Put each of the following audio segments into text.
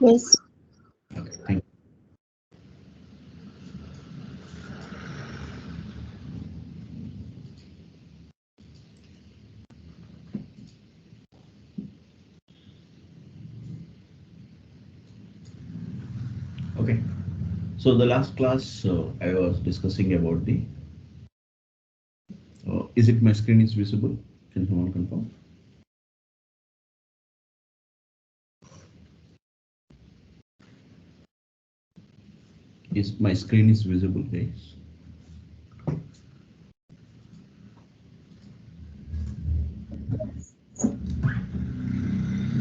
Yes. Okay, thank you. Okay, so the last class I was discussing about the is it my screen is visible? Can someone confirm? Is my screen is visible, guys?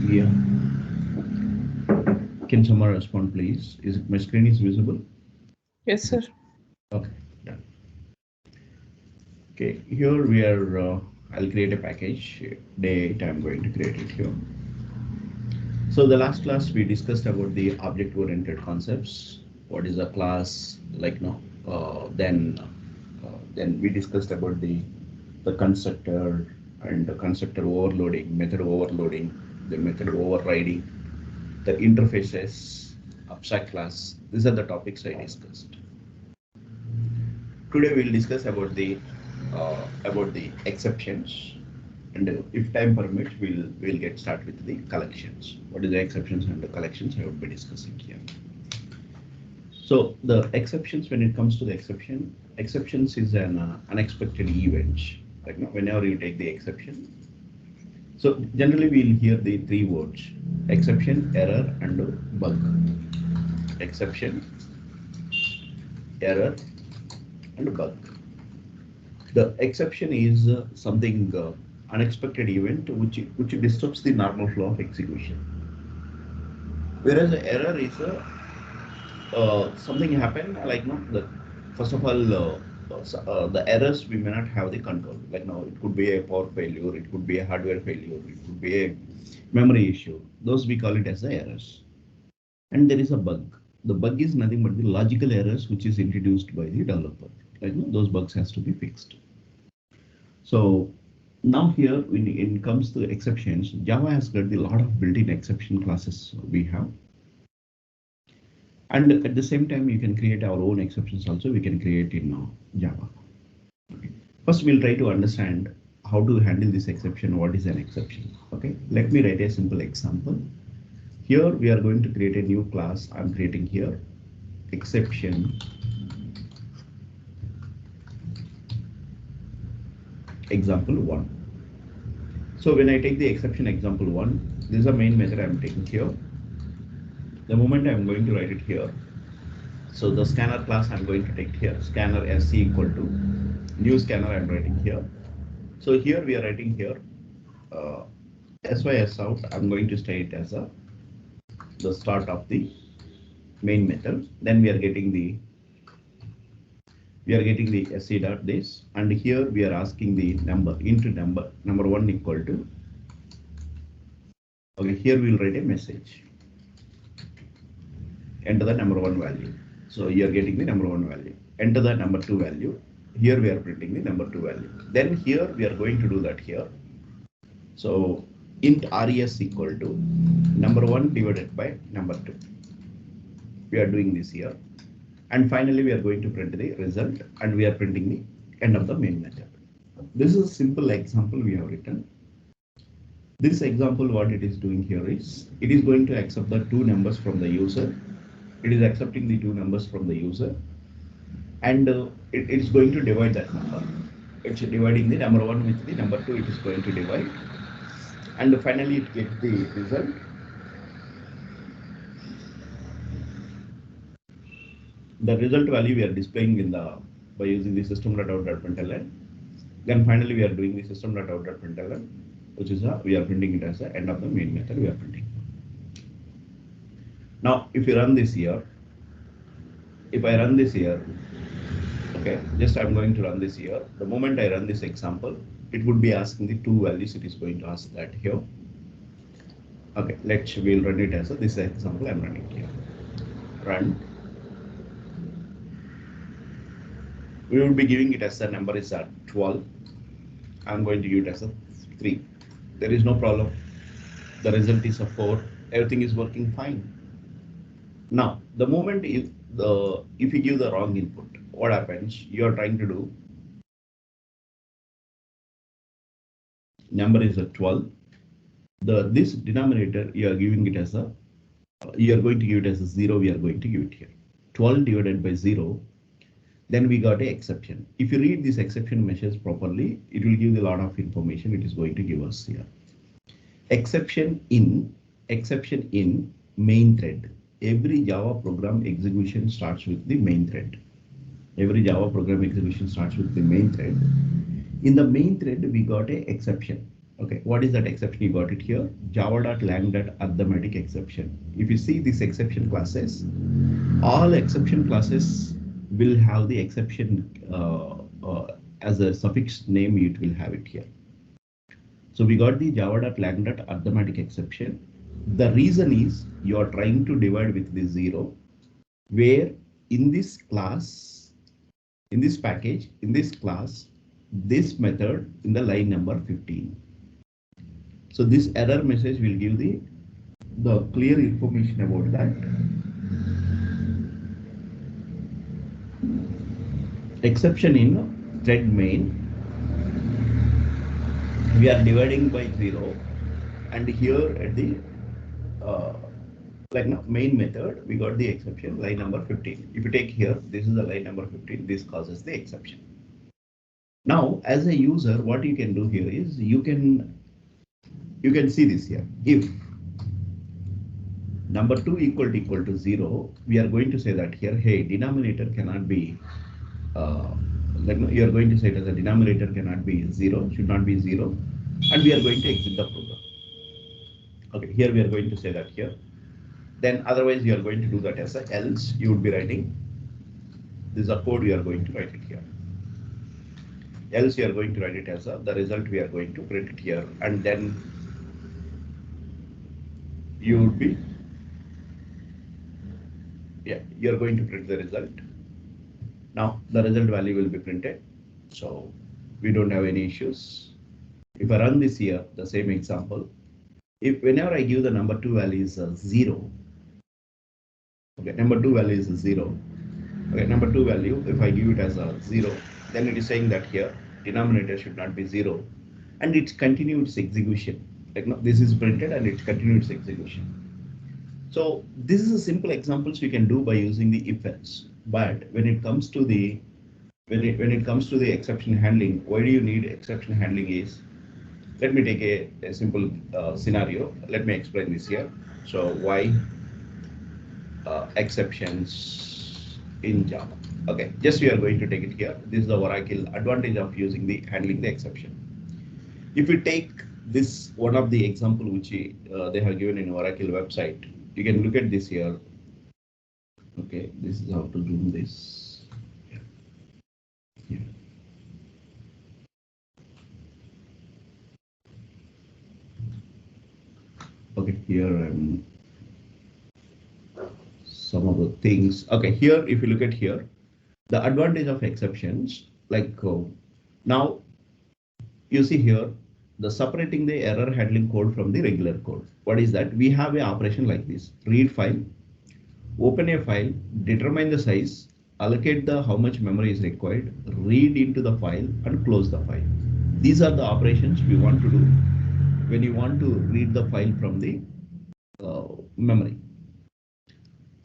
Yeah. Can someone respond, please? Is it my screen is visible? Yes, sir. Okay, done. Okay, here we are. I'll create a package. Day 8, I'm going to create it here. So the last class we discussed about the object-oriented concepts. What is a class? Like no. Then we discussed about the constructor and the constructor overloading, method overloading, the method overriding, the interfaces, abstract class. These are the topics I discussed. Today we'll discuss about the exceptions, and if time permits, we'll get started with the collections. What is the exceptions and the collections I would be discussing here. So the exceptions, when it comes to the exceptions is an unexpected event. Like whenever you take the exception, so generally we'll hear the three words: exception, error, and bug. Exception, error, and bug. The exception is something unexpected event which disturbs the normal flow of execution. Whereas the error is something happen like no the first of all the errors we may not have the control. Like now it could be a power failure, it could be a hardware failure, it could be a memory issue. Those we call it as the errors. And there is a bug. The bug is nothing but the logical errors which is introduced by the developer. Like no, those bugs has to be fixed. So now here when it comes to exceptions, Java has got a lot of built-in exception classes we have. And at the same time, you can create our own exceptions also. We can create in Java. Okay. First, we'll try to understand how to handle this exception. What is an exception? Okay, let me write a simple example. Here we are going to create a new class. I'm creating here exception example 1. So when I take the exception example 1, this is a main method I'm taking here. The moment I'm going to write it here, so the scanner class I'm going to take here, scanner sc equal to new scanner I'm writing here. So here we are writing here uh, sys out. I'm going to state as the start of the main method. Then we are getting the sc dot this, and here we are asking the number into number 1 equal to. Okay, here we will write a message. Enter the number 1 value. So you are getting the number 1 value. Enter the number 2 value. Here we are printing the number 2 value. Then here we are going to do that here. So int res equal to number 1 divided by number 2. We are doing this here. And finally we are going to print the result, and we are printing the end of the main method. This is a simple example we have written. This example, what it is doing here is, it is going to accept the two numbers from the user. It is accepting the two numbers from the user, and it's going to divide that number. It's dividing the number 1 with the number 2. It is going to divide, and finally it gets the result. The result value we are displaying in the by using the system.out.println. Then finally we are doing the system.out.println, which is we are printing it as the end of the main method we are printing. Now if you run this here, if I run this here, okay, just I'm going to run this here. The moment I run this example, it would be asking the two values. It is going to ask that here. Okay, we'll run it as this example I'm running here. Run. We will be giving it as the number is at 12. I'm going to give it as a 3. There is no problem. The result is a 4. Everything is working fine. Now, the moment if you give the wrong input, what happens? You are trying to do number is a 12. This denominator you are giving it as a you are going to give it as a 0. We are going to give it here 12 divided by 0. Then we got a exception. If you read this exception message properly, it will give a lot of information. It is going to give us here. Exception in main thread. Every Java program execution starts with the main thread. Every Java program execution starts with the main thread. In the main thread, we got a exception. Okay, what is that exception? You got it here. Java.lang.arithmetic exception. If you see this exception classes, all exception classes will have the exception as a suffix name. It will have it here. So we got the java.lang.arithmetic exception. The reason is you are trying to divide with the 0, where in this class, in this package, in this class, this method in the line number 15. So this error message will give the clear information about that. Exception in thread main. We are dividing by 0, and here at the main method, we got the exception line number 15. If you take here, this is the line number 15. This causes the exception. Now, as a user, what you can do here is you can see this here. If number 2 equal to 0, we are going to say that here, hey, denominator cannot be you are going to say it as a denominator cannot be 0, should not be 0, and we are going to exit the program. Okay, here we are going to say that here. Then otherwise you are going to do that as a else. You would be writing this is a code, you are going to write it here. Else you are going to write it as the result we are going to print it here, and then you would be you are going to print the result. Now the result value will be printed, so we don't have any issues. If I run this here, the same example, if whenever I give the number 2 value is 0, okay, number 2 value is 0. Okay, number 2 value, if I give it as a 0, then it is saying that here denominator should not be 0, and it continues execution. Like no, this is printed and it continues execution. So this is a simple examples we can do by using the if else. But when it comes to the when it comes to the exception handling, why do you need exception handling is, let me take a simple scenario. Let me explain this here. So why exceptions in Java? Okay, just we are going to take it here. This is the Oracle advantage of using the handling the exception. If we take this one of the example which they have given in Oracle website, you can look at this here. Okay, this is how to zoom this. Yeah. Okay, here some of the things. Okay, here if you look at here, the advantage of exceptions, like now you see here the separating the error handling code from the regular code. What is that? We have an operation like this: read file, open a file, determine the size, allocate the how much memory is required, read into the file, and close the file. These are the operations we want to do when you want to read the file from the memory.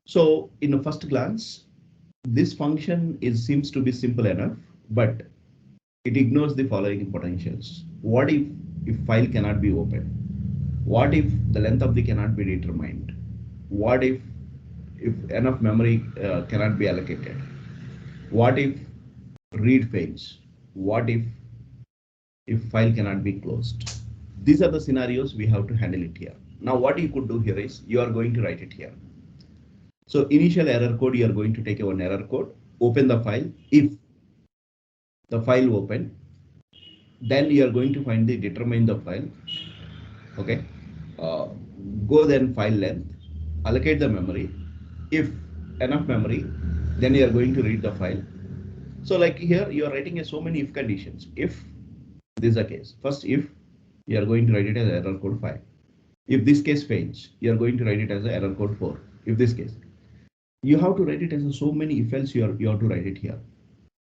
So in a first glance, this function seems to be simple enough, but it ignores the following potentials. What if file cannot be opened? What if the length of the cannot be determined? What if enough memory cannot be allocated? What if read fails? What if file cannot be closed? These are the scenarios we have to handle it here. Now what you could do here is you are going to write it here. So initial error code, you are going to take one error code, open the file. If the file open, then you are going to find the determine the file. Okay, go then file length, allocate the memory. If enough memory, then you are going to read the file. So like here you are writing so many if conditions. If this is the case, first if you are going to write it as error code 5. If this case fails, you are going to write it as error code 4. If this case, you have to write it as a so many if else you have to write it here,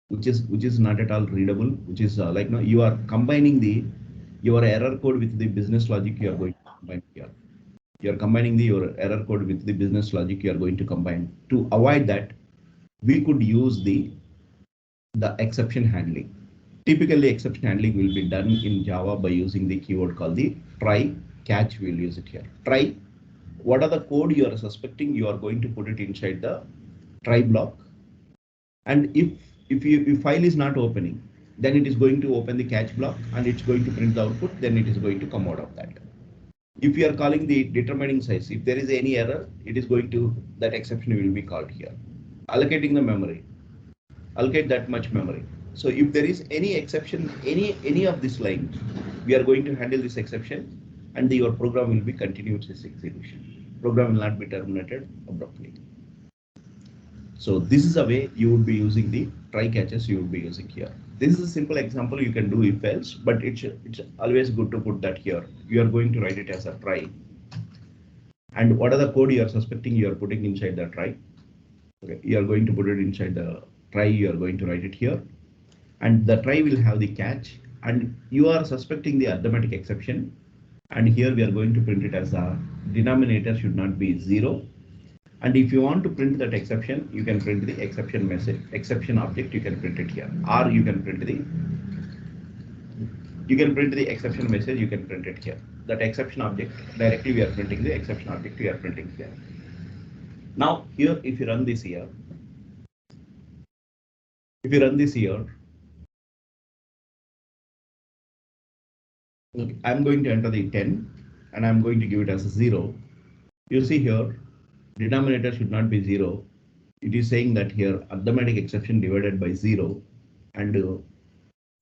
which is not at all readable, which is like no, you are combining the your error code with the business logic you are going to combine here. You are combining your error code with the business logic you are going to combine. To avoid that, we could use the exception handling. Typically, exception handling will be done in Java by using the keyword called the try catch. We'll use it here. Try. What are the code you are suspecting? You are going to put it inside the try block. And if file is not opening, then it is going to open the catch block and it's going to print the output. Then it is going to come out of that. If you are calling the determining size, if there is any error, it is going to that exception will be called here. Allocating the memory. Allocate that much memory. So if there is any exception, any of this line, we are going to handle this exception, and your program will be continuous execution. Program will not be terminated abruptly. So this is a way you would be using the try catches you would be using here. This is a simple example you can do if else, but it's always good to put that here. You are going to write it as a try. And what are the code you are suspecting you are putting inside the try? Okay, you are going to put it inside the try, you are going to write it here. And the try will have the catch, and you are suspecting the arithmetic exception. And here we are going to print it as a denominator should not be 0. And if you want to print that exception, you can print the exception message, exception object, you can print it here. Or you can print the exception message, you can print it here. That exception object, directly we are printing the exception object, we are printing here. Now here, if you run this here, okay, I'm going to enter the 10 and I'm going to give it as a 0. You see here, denominator should not be 0. It is saying that here arithmetic exception divided by 0 and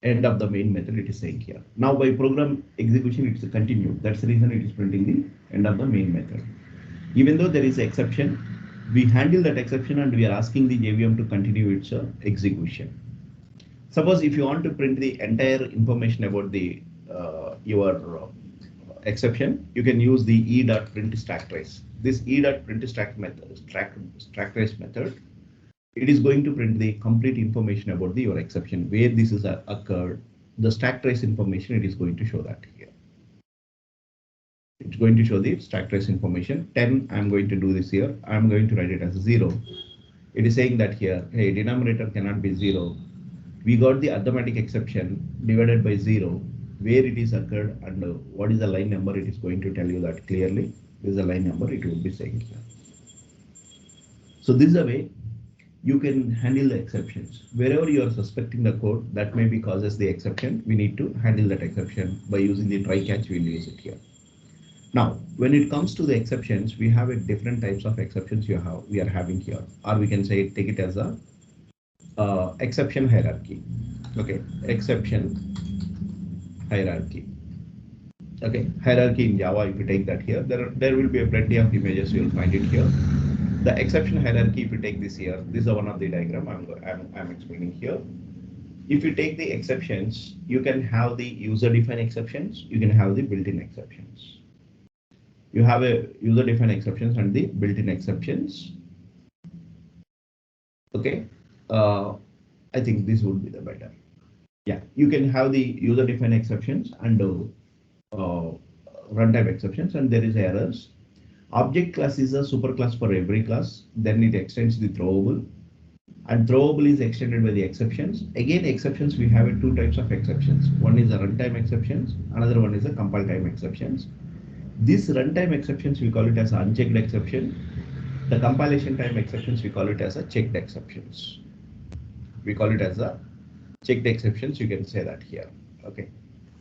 end of the main method it is saying here. Now by program execution it's continued. That's the reason it is printing the end of the main method. Even though there is an exception, we handle that exception and we are asking the JVM to continue its execution. Suppose if you want to print the entire information about the your exception, you can use the e.print stack trace. This e.print stack method, stack trace method, it is going to print the complete information about your exception, where this is occurred. The stack trace information, it is going to show that here. It's going to show the stack trace information. 10, I'm going to do this here. I'm going to write it as 0. It is saying that here, hey, denominator cannot be 0. We got the arithmetic exception divided by 0, where it is occurred and what is the line number. It is going to tell you that clearly. This is the line number it will be saying here. So this is a way you can handle the exceptions. Wherever you are suspecting the code that maybe causes the exception, we need to handle that exception by using the try catch. We'll use it here. Now, when it comes to the exceptions, we have a different types of exceptions we are having here, or we can say take it as a exception hierarchy. Okay, exception hierarchy. Okay, hierarchy in Java. If you take that here, there will be a plenty of images. You will find it here. The exception hierarchy. If you take this here, this is one of the diagram I'm explaining here. If you take the exceptions, you can have the user-defined exceptions. You can have the built-in exceptions. You have a user-defined exceptions and the built-in exceptions. Okay, I think this would be the better. Yeah, you can have the user-defined exceptions and runtime exceptions, and there is errors. Object class is a superclass for every class. Then it extends the throwable, and throwable is extended by the exceptions. Again, exceptions, we have two types of exceptions. One is a runtime exceptions, another one is a compile time exceptions. This runtime exceptions, we call it as unchecked exception. The compilation time exceptions, we call it as a checked exceptions. We call it as a checked exceptions. You can say that here. Okay.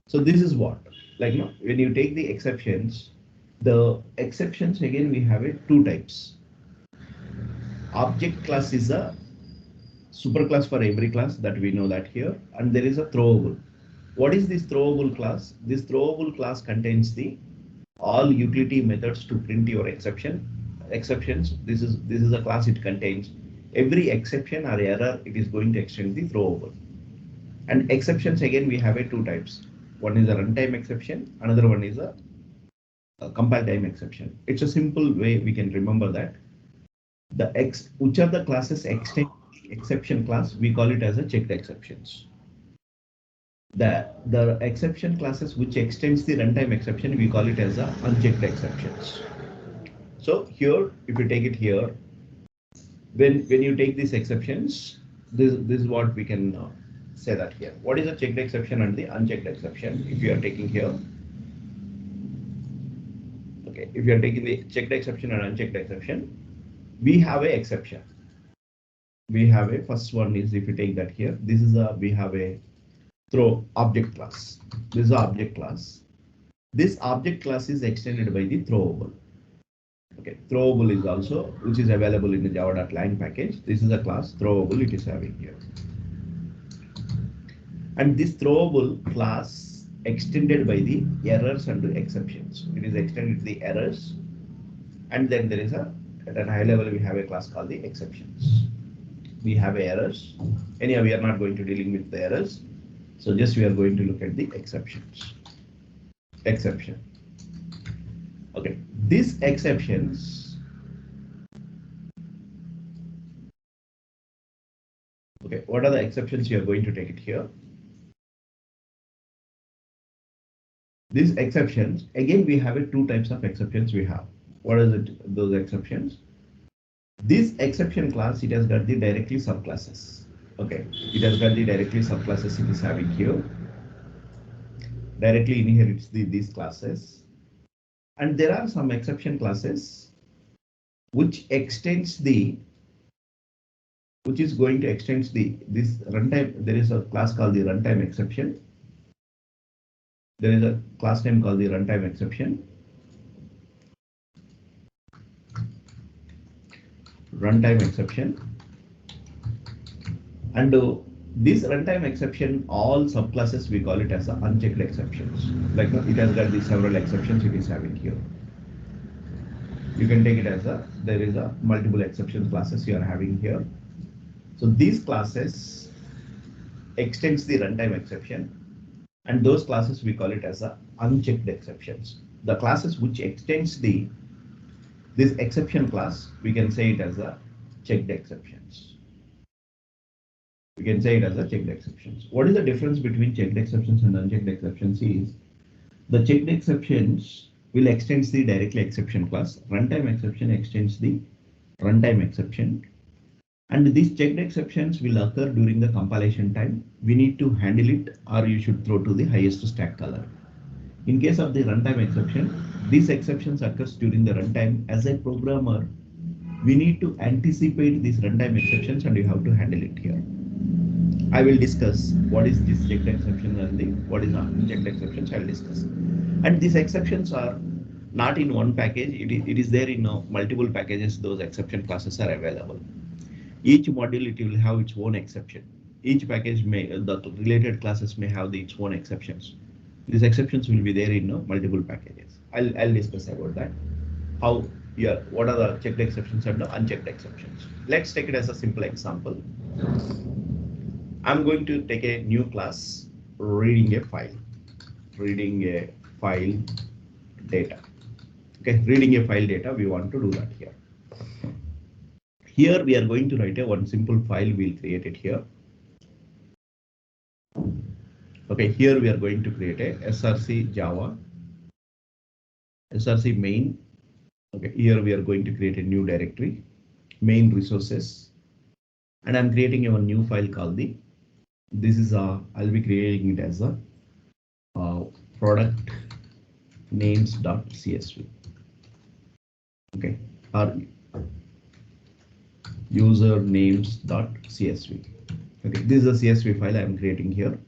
So this is what, like, when you take the exceptions again, we have two types. Object class is a superclass for every class, that we know that here, and there is a throwable. What is this throwable class? This throwable class contains the all utility methods to print your exceptions. This is a class. It contains every exception or error. It is going to extend the throwable. And exceptions, again, we have two types. One is a runtime exception, another one is a compile time exception. It's a simple way we can remember that. which are the classes extend exception class, we call it as a checked exceptions. The exception classes which extends the runtime exception, we call it as a unchecked exceptions. So here, if you take it here, when you take these exceptions, this is what we can say that here. What is a checked exception and the unchecked exception? If you are taking here, okay, if you are taking the checked exception and unchecked exception, we have a exception. We have a first one is, if you take that here, this is a, we have a throw object class. This is a object class. This object class is extended by the throwable. Okay, throwable is also, which is available in the java.lang package. This is a class throwable it is having here. And this throwable class extended by the errors and the exceptions. It is extended to the errors. And then there is at a high level, we have a class called the exceptions. We have errors. Anyhow, we are not going to dealing with the errors. So just we are going to look at the exceptions. Exception. Okay, these exceptions. Okay, what are the exceptions you are going to take it here? These exceptions, again, we have two types of exceptions we have. What is it? Those exceptions. This exception class, it has got the directly subclasses. Okay, it has got the directly subclasses it is having here. Directly inherits these classes. And there are some exception classes which extends the, which is going to extend this runtime. There is a class called the runtime exception. There is a class name called the runtime exception. Runtime exception. And this runtime exception, all subclasses, we call it as unchecked exceptions. Like it has got these several exceptions it is having here. You can take it as there is a multiple exception classes you are having here. So these classes extends the runtime exception, and those classes we call it as unchecked exceptions. The classes which extends this exception class, we can say it as checked exceptions. We can say it as checked exceptions. What is the difference between checked exceptions and unchecked exceptions is the checked exceptions will extend the directly exception class. Runtime exception extends the runtime exception. And these checked exceptions will occur during the compilation time. We need to handle it, or you should throw to the highest stack color. In case of the runtime exception, these exceptions occurs during the runtime. As a programmer, we need to anticipate these runtime exceptions and you have to handle it here. I will discuss what is this checked exception and what is unchecked exceptions. I will discuss. And these exceptions are not in one package. It is there in multiple packages. Those exception classes are available. Each module it will have its own exception. Each package may the related classes may have its own exceptions. These exceptions will be there in multiple packages. I'll discuss about that. How what are the checked exceptions and the unchecked exceptions? Let's take it as a simple example. I'm going to take a new class, reading a file data. Okay, reading a file data. We want to do that here. Here we are going to write one simple file. We'll create it here. Okay, here we are going to create a src java src main. Okay, here we are going to create a new directory, main resources, and I'm creating a new file called I'll be creating it as product names.csv. Okay, or user names.csv. Okay, this is a CSV file I am creating here,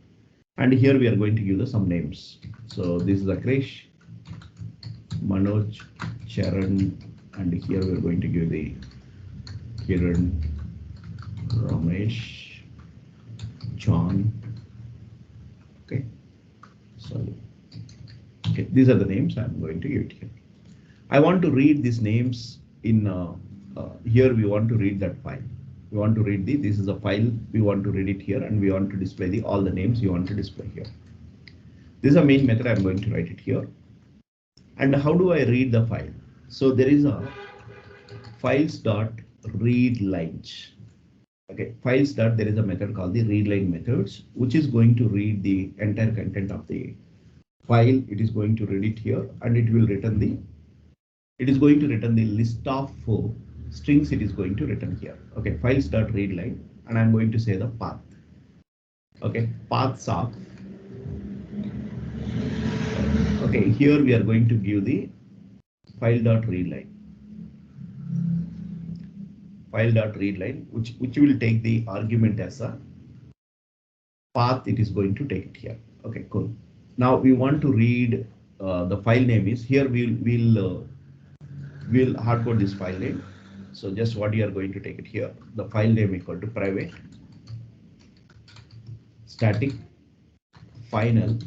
and here we are going to give some names. So this is Krish, Manoj, Charan, and here we are going to give the Kiran, Ramesh, John. Okay, so okay, these are the names I'm going to give it here. I want to read these names in here. We want to read that file. We want to read this is a file. We want to read it here, and we want to display all the names you want to display here. This is a main method. I'm going to write it here. And how do I read the file? So there is a files dot read lines. Okay, file start, there is a method called the readline methods, which is going to read the entire content of the file. It is going to read it here, and it will return the, it is going to return the list of strings. It is going to return here. Okay, file start read line, and I'm going to say the path. Okay, paths of, okay, here we are going to give the file dot read line, which will take the argument as a path. It is going to take it here. Okay, cool. Now we want to read the file name is here. We'll hardcode this file name. So just what you are going to take it here. The file name equal to private static final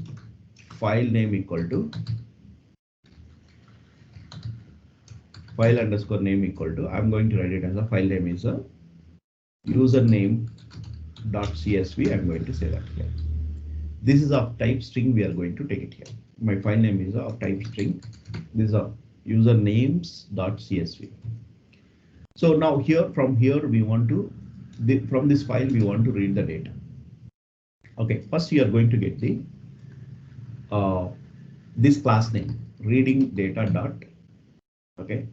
file name equal to file underscore name equal to, I'm going to write it as a file name is a username dot csv. I'm going to say that here. This is of type string. We are going to take it here. My file name is of type string. This is a usernames dot csv. So now here, from here we want to, from this file we want to read the data. Okay, first you are going to get the this class name reading data dot, okay,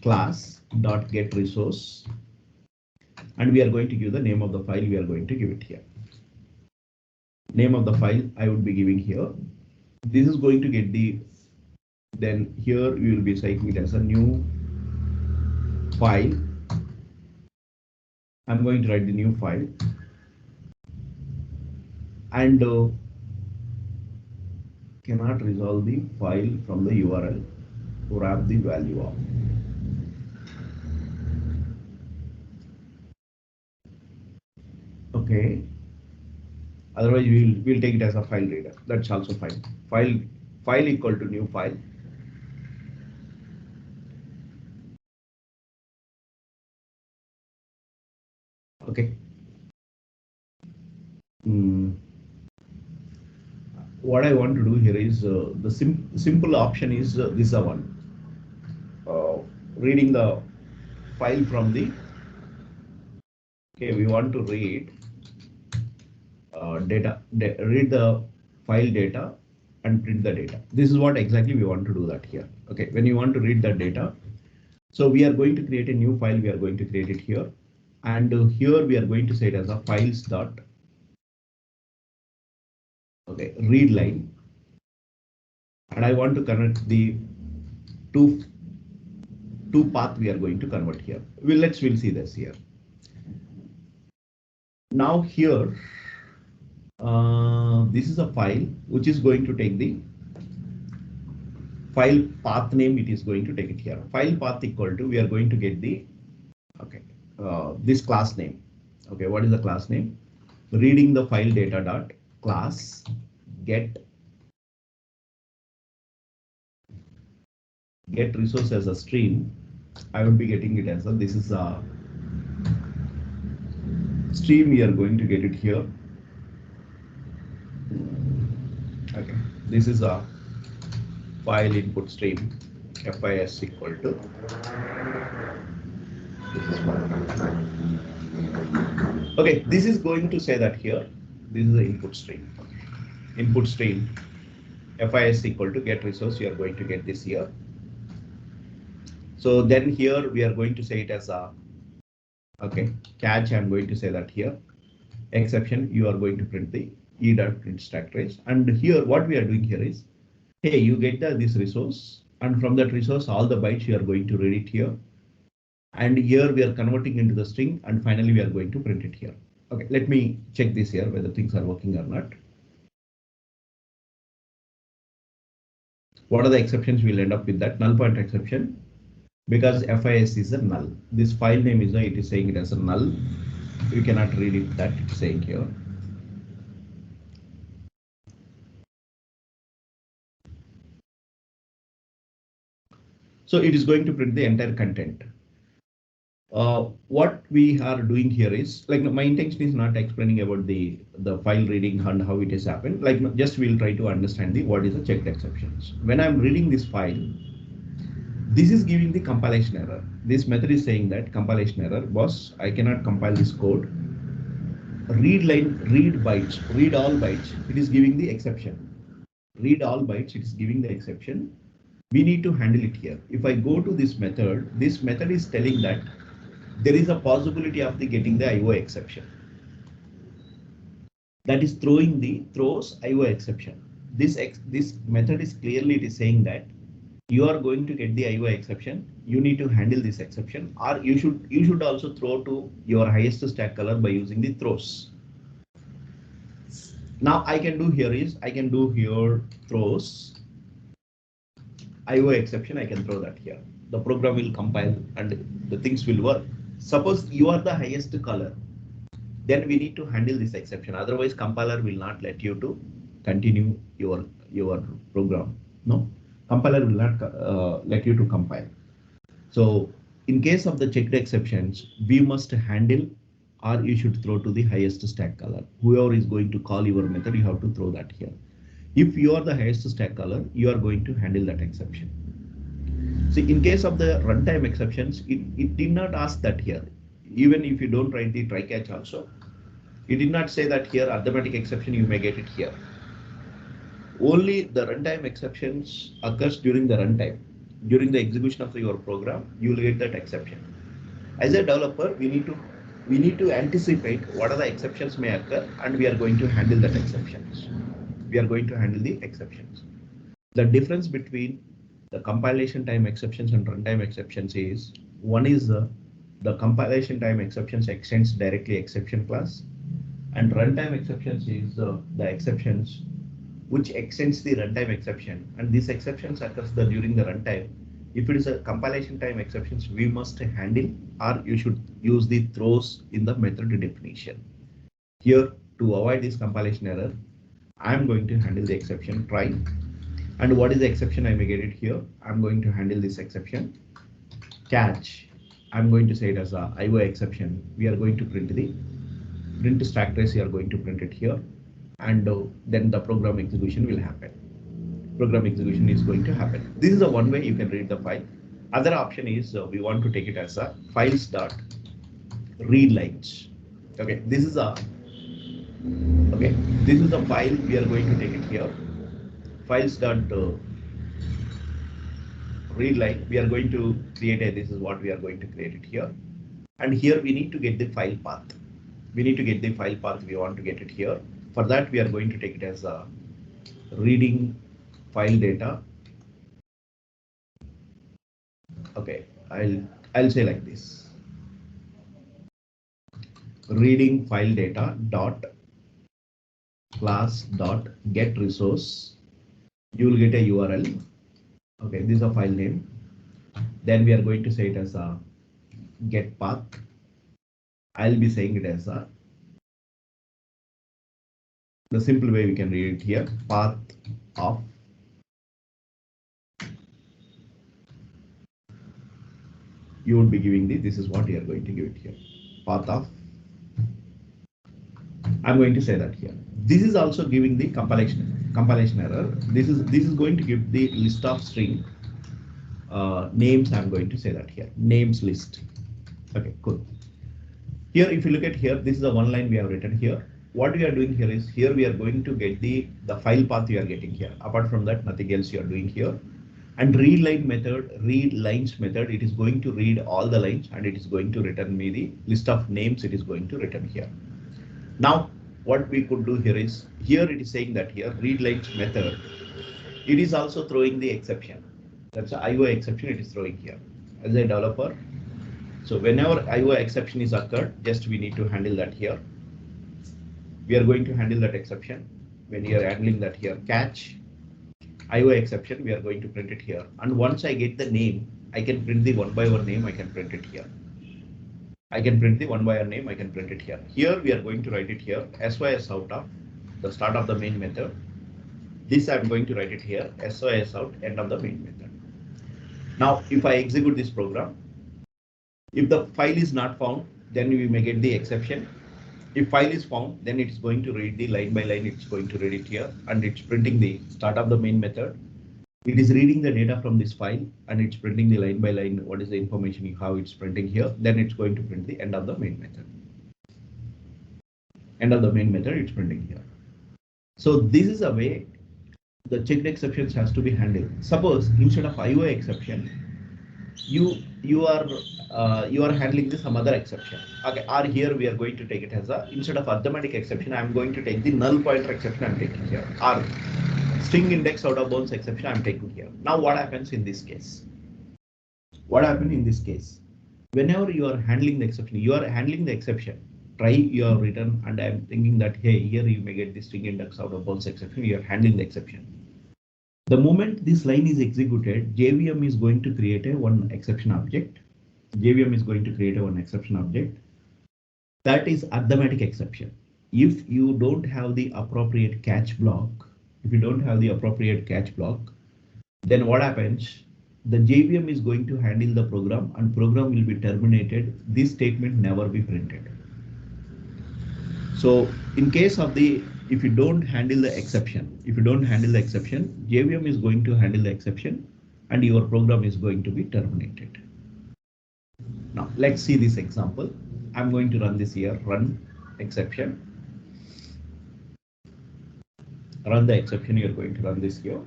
class dot get resource, and we are going to give the name of the file. We are going to give it here. Name of the file I would be giving here. This is going to get the, then here we will be citing it as a new file. I'm going to write the new file, and cannot resolve the file from the URL to wrap the value of. Okay. Otherwise, we'll take it as a file reader. That's also fine. File equal to new file. Okay. What I want to do here is the simple option is this one. Reading the file from the. Okay, we want to read read the file data and print the data. This is what exactly we want to do that here. Okay, when you want to read the data, so we are going to create a new file. We are going to create it here, and here we are going to say it as a files dot, okay, read line, and I want to connect the two path we are going to convert here. We'll see this here. Now here. This is a file which is going to take the file path name. It is going to take it here. File path equal to, we are going to get the, okay, this class name. Okay, what is the class name? Reading the file data dot class get resource as a stream. I would be getting it as a, this is a stream. We are going to get it here. Okay, this is a file input stream FIS equal to, this is okay, this is going to say that here, this is the input stream FIS equal to get resource. You are going to get this here. So then here we are going to say it as a, okay, catch. I'm going to say that here, exception, you are going to print the e.print stack trace. And here what we are doing here is, hey, you get this resource, and from that resource all the bytes you are going to read it here, and here we are converting into the string, and finally we are going to print it here. Okay, let me check this here whether things are working or not. What are the exceptions? We'll end up with that null pointer exception, because FIS is a null. This file name is it is saying it as a null. You cannot read it, that it's saying here. So it is going to print the entire content. What we are doing here is, like, my intention is not explaining about the file reading and how it has happened. Like, just we'll try to understand what is the checked exceptions. When I'm reading this file, This is giving the compilation error. This method is saying that compilation error, boss, I cannot compile this code. Read line, read bytes, read all bytes. It is giving the exception. Read all bytes, it is giving the exception. We need to handle it here. If I go to this method is telling that there is a possibility of the getting the IO exception. That is throws IO exception. This method is clearly it is saying that you are going to get the IO exception. You need to handle this exception, or you should also throw to your highest stack color by using the throws. Now I can do here throws IO exception. I can throw that here. The program will compile and the things will work. Suppose you are the highest color, then we need to handle this exception. Otherwise, compiler will not let you to continue your program. No, compiler will not let you to compile. So in case of the checked exceptions, we must handle, or you should throw to the highest stack color. Whoever is going to call your method, you have to throw that here. If you are the highest stack color, you are going to handle that exception. See, in case of the runtime exceptions, it did not ask that here. Even if you don't write the try catch also, it did not say that here arithmetic exception, you may get it here. Only the runtime exceptions occurs during the runtime. During the execution of your program, you will get that exception. As a developer, we need to anticipate what are the exceptions may occur, and we are going to handle that exceptions. We are going to handle the exceptions. The difference between the compilation time exceptions and runtime exceptions is one is the compilation time exceptions extends directly exception class, and runtime exceptions is the exceptions which extends the runtime exception, and these exceptions occurs during the runtime. If it is a compilation time exceptions, we must handle, or you should use the throws in the method definition. Here, to avoid this compilation error, I am going to handle the exception try. And what is the exception I may get it here? I'm going to handle this exception catch. I'm going to say it as a IO exception. We are going to print stack trace. We are going to print it here, and then the program execution will happen. Program execution is going to happen. This is the one way you can read the file. Other option is we want to take it as a files dot read lines. Okay, this is a file. We are going to take it here. Files dot read line. We are going to create a. This is what we are going to create it here, and here we need to get the file path. We need to get the file path. We want to get it here. For that, we are going to take it as a reading file data. Okay, I'll say like this. Reading file data dot class dot get resource. You will get a URL. Okay, this is a file name. Then we are going to say it as a get path. I'll be saying it as a the simple way we can read it here, path of you would be giving this is what you are going to give it here, path of. I'm going to say that here. This is also giving the compilation error. This is going to give the list of string names. I'm going to say that here, names list. Okay, cool. Here, if you look at here, this is the one line we have written here. What we are doing here is here we are going to get the file path we are getting here. Apart from that, nothing else you are doing here. And read lines method, it is going to read all the lines and it is going to return me the list of names. It is going to return here. Now, what we could do here is here it is saying that here read lines method, it is also throwing the exception. That's the IO exception it is throwing here as a developer. So whenever IO exception is occurred, just we need to handle that here. We are going to handle that exception. When you are handling that here, catch IO exception, we are going to print it here. And once I get the name, I can print the one by one name. I can print it here. I can print the one by one name. I can print it here. Here we are going to write it here. SYS out of the start of the main method. This I'm going to write it here. SYS out end of the main method. Now, if I execute this program, if the file is not found, then we may get the exception. If file is found, then it's going to read the line by line. It's going to read it here, and it's printing the start of the main method. It is reading the data from this file and it's printing the line by line. What is the information, how it's printing here? Then it's going to print the end of the main method. End of the main method, it's printing here. So this is a way the checked exceptions has to be handled. Suppose instead of IO exception, you are handling this some other exception. Okay, or here we are going to take it as a, instead of arithmetic exception, I'm going to take the null pointer exception I'm taking here, or string index out of bounds exception I'm taking here. Now what happens in this case? What happened in this case? Whenever you are handling the exception, you are handling the exception. Try your return, and I'm thinking that hey, here you may get the string index out of bounds exception. You are handling the exception. The moment this line is executed, JVM is going to create a one exception object. JVM is going to create a one exception object. That is arithmetic exception. If you don't have the appropriate catch block, then what happens? The JVM is going to handle the program and program will be terminated. This statement never be printed. So in case of the, if you don't handle the exception, JVM is going to handle the exception and your program is going to be terminated. Now let's see this example. I'm going to run this here, run exception. Run the exception, you're going to run this here.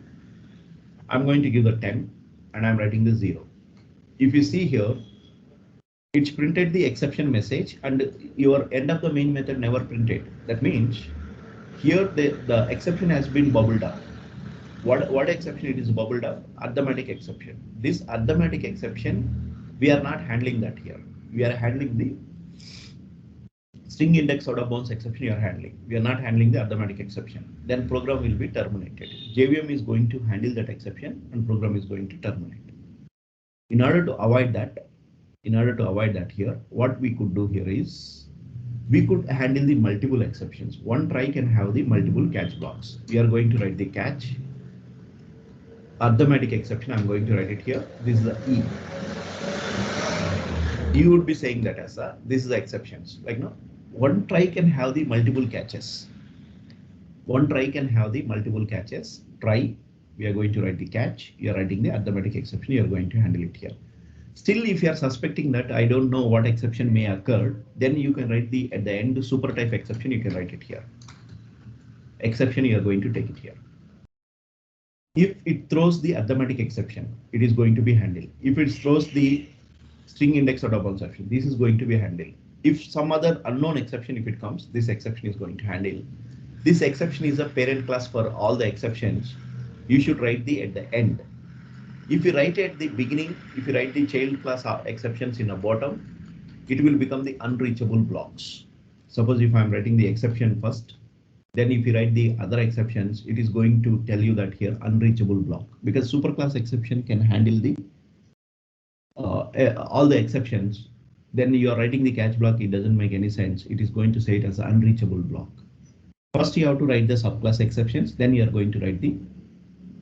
I'm going to give the 10 and I'm writing the 0. If you see here, it's printed the exception message and your end of the main method never printed. That means here the exception has been bubbled up. What exception it is bubbled up? Arithmetic exception. This arithmetic exception, we are not handling that here. We are handling the string index out of bounds exception you are handling. We are not handling the arithmetic exception. Then program will be terminated. JVM is going to handle that exception and program is going to terminate. In order to avoid that here, what we could do here is we could handle the multiple exceptions. One try can have the multiple catch blocks. We are going to write the catch. Arithmetic exception, I'm going to write it here. This is the E. You would be saying that as a, this is the exceptions. Like no, one try can have the multiple catches. Try, we are going to write the catch. You are writing the arithmetic exception. You are going to handle it here. Still, if you are suspecting that I don't know what exception may occur, then you can write the, at the end, super type exception, you can write it here. Exception, you are going to take it here. If it throws the arithmetic exception, it is going to be handled. If it throws the string index out of bounds exception, this is going to be handled. If some other unknown exception, if it comes, this exception is going to handle. This exception is a parent class for all the exceptions. You should write the at the end. If you write at the beginning, if you write the child class exceptions in the bottom, it will become the unreachable blocks. Suppose if I'm writing the exception first, then if you write the other exceptions, it is going to tell you that here unreachable block, because superclass exception can handle the all the exceptions. Then you are writing the catch block, it doesn't make any sense. It is going to say it as an unreachable block. First you have to write the subclass exceptions, then you are going to write the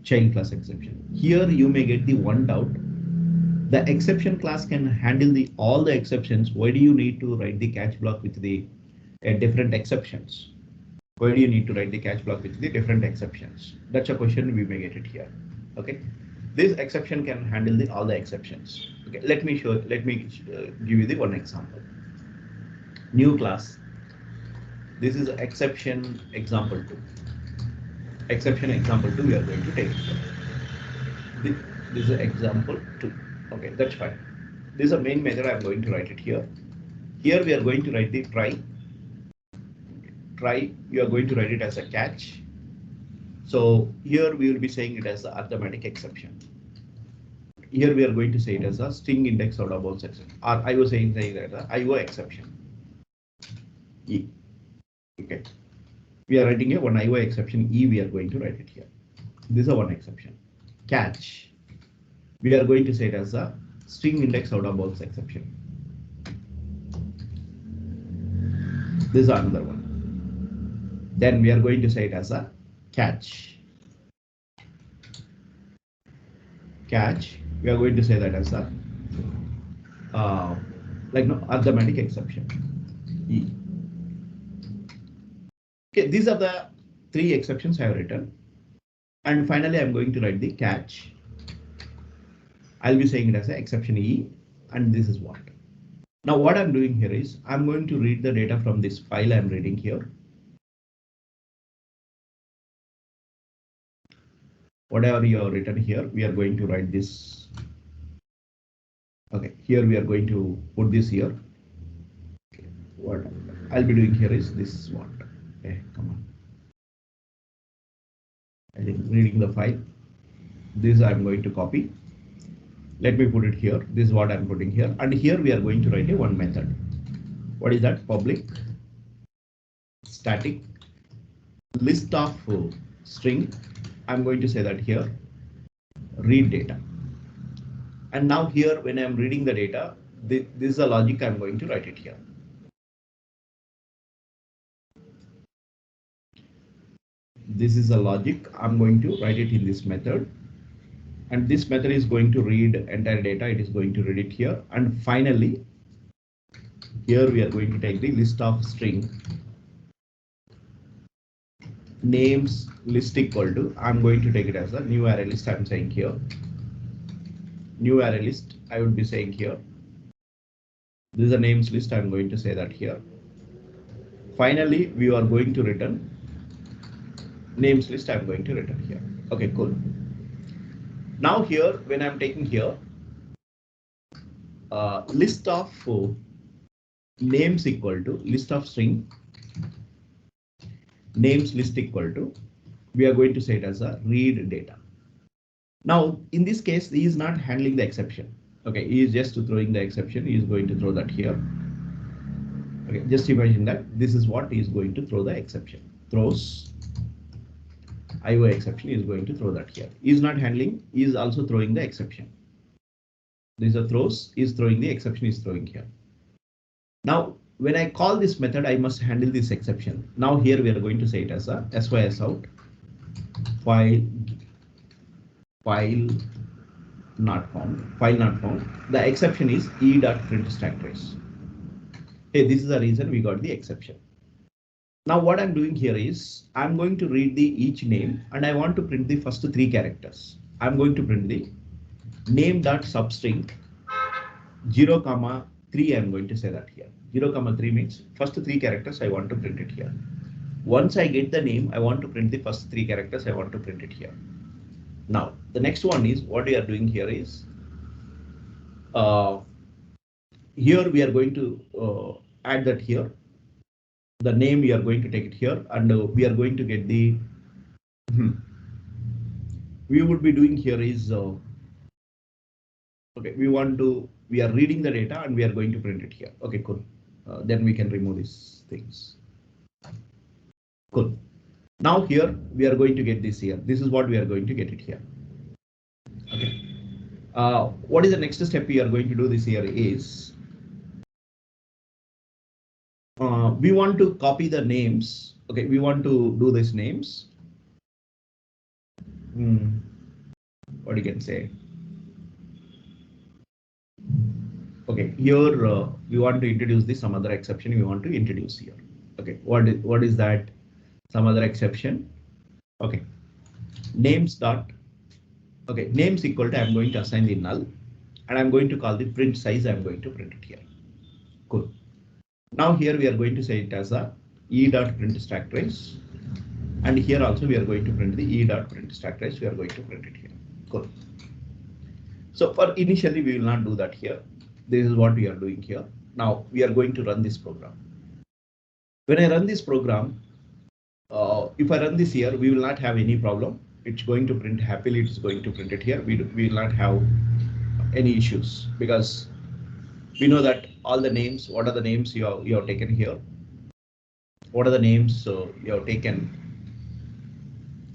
child class exception. Here you may get the one doubt. The exception class can handle the all the exceptions. Why do you need to write the catch block with the different exceptions? Why do you need to write the catch block with the different exceptions? That's a question we may get it here. Okay, this exception can handle the all the exceptions. Okay, let me give you the one example. New class. This is exception example 2. Exception example 2 we are going to take. This is example 2. Okay, that's fine. This is a main method. I'm going to write it here. Here we are going to write the try. You are going to write it as a catch. So here we will be saying it as the arithmetic exception. Here we are going to say it as a string index out of bounds exception, or I was saying that IO exception. E. Okay. We are writing a one IO exception E. We are going to write it here. This is a one exception. Catch. We are going to say it as a string index out of bounds exception. This is another one. Then we are going to say it as a catch. Catch. We are going to say that as a like no arithmetic exception. E. Okay, these are the 3 exceptions I have written. And finally, I'm going to write the catch. I'll be saying it as an exception E, and this is what. Now what I'm doing here is I'm going to read the data from this file I'm reading here. Whatever you have written here, we are going to write this. Okay, here we are going to put this here. Okay, what I'll be doing here is this is what. Okay, come on. I think reading the file. This I'm going to copy. Let me put it here. This is what I'm putting here. And here we are going to write a one method. What is that? Public static list of string. I'm going to say that here. Read data. And now here, when I'm reading the data, this is a logic I'm going to write it here. This is a logic I'm going to write it in this method. And this method is going to read entire data. It is going to read it here. And finally, here we are going to take the list of string names list equal to, I'm going to take it as a new array list. I'm saying here, new array list. I would be saying here, this is a names list. I'm going to say that here. Finally, we are going to return names list. I'm going to return here. Okay, cool. Now here, when I'm taking here, list of names equal to list of string names list equal to, we are going to say it as a read data. Now, in this case, he is not handling the exception. Okay, he is just throwing the exception. He is going to throw that here. Okay, just imagine that this is what he is going to throw the exception. Throws IO exception is going to throw that here. He is not handling, he is also throwing the exception. These are throws, is throwing the exception, is throwing here. Now, when I call this method, I must handle this exception. Now here we are going to say it as a sys out file not found. The exception is e.print stack trace. Hey, this is the reason we got the exception. Now what I'm doing here is I'm going to read the each name and I want to print the first three characters. I'm going to print the name.substring 0,3. I'm going to say that here 0,3 means first three characters I want to print it here. Once I get the name, I want to print the first three characters. I want to print it here. Now the next one is what we are doing here is here we are going to add that here. The name we are going to take it here, and we are going to get the we would be doing here is okay, we are reading the data and we are going to print it here. Okay, cool. Then we can remove these things. Cool. Now here we are going to get this here. This is what we are going to get it here. Okay. What is the next step we are going to do this here is we want to copy the names. Okay, we want to do these names. What you can say? Okay, here we want to introduce this some other exception we want to introduce here. Okay, what is that? Some other exception. Okay, names dot. Okay, names equal to I'm going to assign the null, and I'm going to call the print size. I'm going to print it here. Cool. Now here we are going to say it as a e.print stack trace, and here also we are going to print the e.print stack trace. We are going to print it here. Cool. So for initially we will not do that here. This is what we are doing here. Now we are going to run this program. When I run this program, if I run this here, we will not have any problem. It's going to print happily. It's going to print it here. We will not have any issues because we know that all the names. What are the names you have taken here? What are the names you have taken?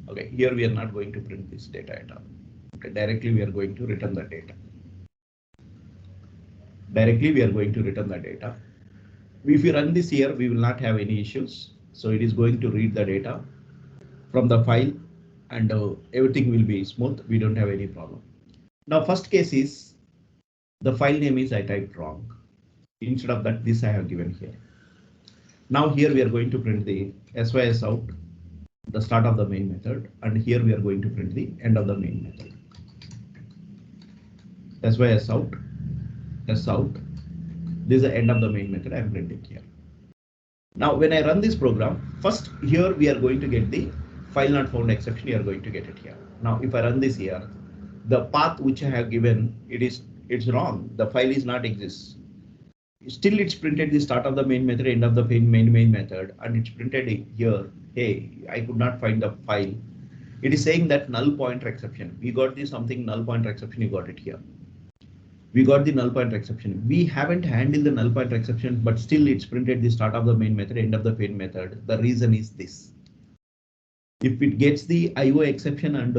Okay, here we are not going to print this data at all. Okay, directly we are going to return the data. Directly we are going to return the data. If you run this here, we will not have any issues. So it is going to read the data from the file and everything will be smooth. We don't have any problem. Now first case is the file name is I typed wrong. Instead of that, this I have given here. Now here we are going to print the sys out the start of the main method, and here we are going to print the end of the main method. That's why s out, s out. This is the end of the main method I am printing here. Now when I run this program, first here we are going to get the file not found exception. You are going to get it here. Now if I run this here, the path which I have given, it's wrong. The file is not exists. Still it's printed the start of the main method, end of the main method, and it's printed here. Hey, I could not find the file. It is saying that null pointer exception. We got this something null pointer exception. You got it here. We got the null pointer exception. We haven't handled the null pointer exception, but still it's printed the start of the main method, end of the main method. The reason is this. If it gets the IO exception and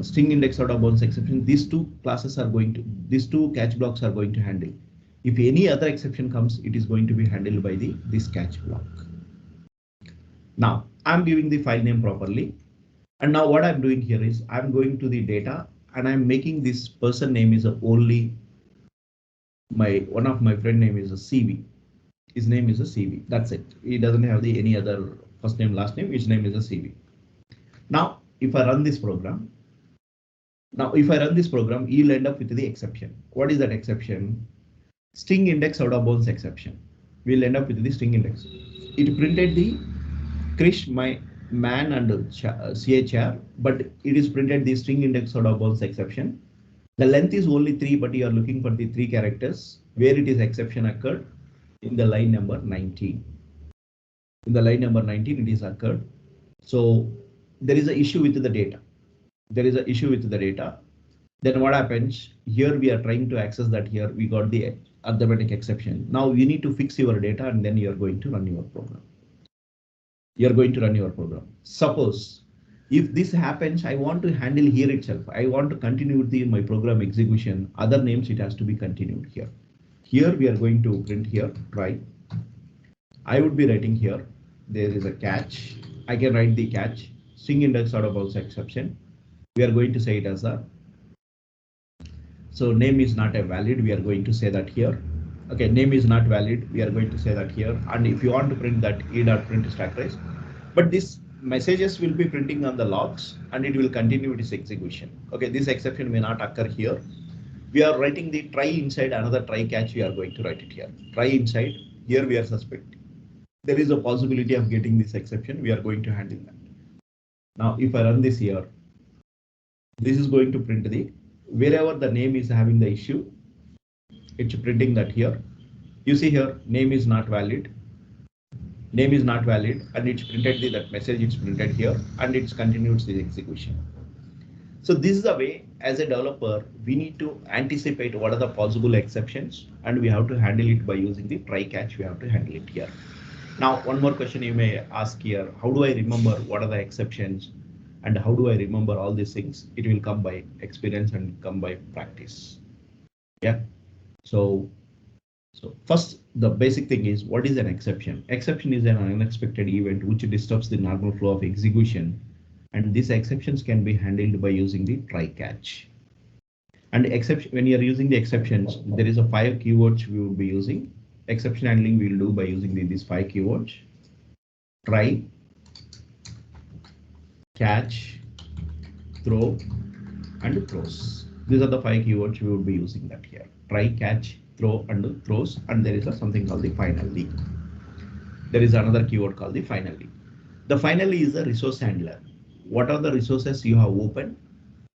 string index out of bounds exception, these two these two catch blocks are going to handle. If any other exception comes, it is going to be handled by this catch block. Now I'm giving the file name properly. And now what I'm doing here is I'm going to the data and I'm making this person name is only one of my friend name is a CV. His name is a CV. That's it. He doesn't have any other first name, last name. His name is a CV. Now, if I run this program, you'll end up with the exception. What is that exception? String index out of bounds exception. We'll end up with the string index. It printed the Krish, my man, and CHR, but it is printed the string index out of bounds exception. The length is only 3, but you are looking for the 3 characters where it is exception occurred in the line number 19. In the line number 19, it is occurred. So there is an issue with the data. Then what happens here? We are trying to access that here. We got the arithmetic exception. Now you need to fix your data and then you are going to run your program. Suppose if this happens, I want to handle here itself. I want to continue with my program execution. Other names, it has to be continued here. Here we are going to print here try. I would be writing here. There is a catch. I can write the catch string index out of bounds exception. We are going to say it as a. So name is not a valid. We are going to say that here. Okay, name is not valid. We are going to say that here. And if you want to print that e.print stack trace, but this messages will be printing on the logs and it will continue its execution. Okay, this exception may not occur here. We are writing the try inside another try catch. We are going to write it here. Try inside here. We are suspecting there is a possibility of getting this exception. We are going to handle that. Now, if I run this here, this is going to print the wherever the name is having the issue. It's printing that here. You see here, name is not valid, and it's printed that message. It's printed here, and it's continues the execution. So this is the way, as a developer, we need to anticipate what are the possible exceptions, and we have to handle it by using the try catch. We have to handle it here. Now, one more question you may ask here: how do I remember what are the exceptions, and how do I remember all these things? It will come by experience and come by practice. Yeah. So first, the basic thing is, what is an exception? Exception is an unexpected event which disturbs the normal flow of execution, and these exceptions can be handled by using the try catch. And exception, when you are using the exceptions, there is a 5 keywords we will be using. Exception handling we will do by using these 5 keywords: try, catch, throw, and throws. These are the 5 keywords we will be using that here: try, catch, throw, and throws. And there is something called the finally. There is another keyword called the finally. The finally is a resource handler. What are the resources you have opened?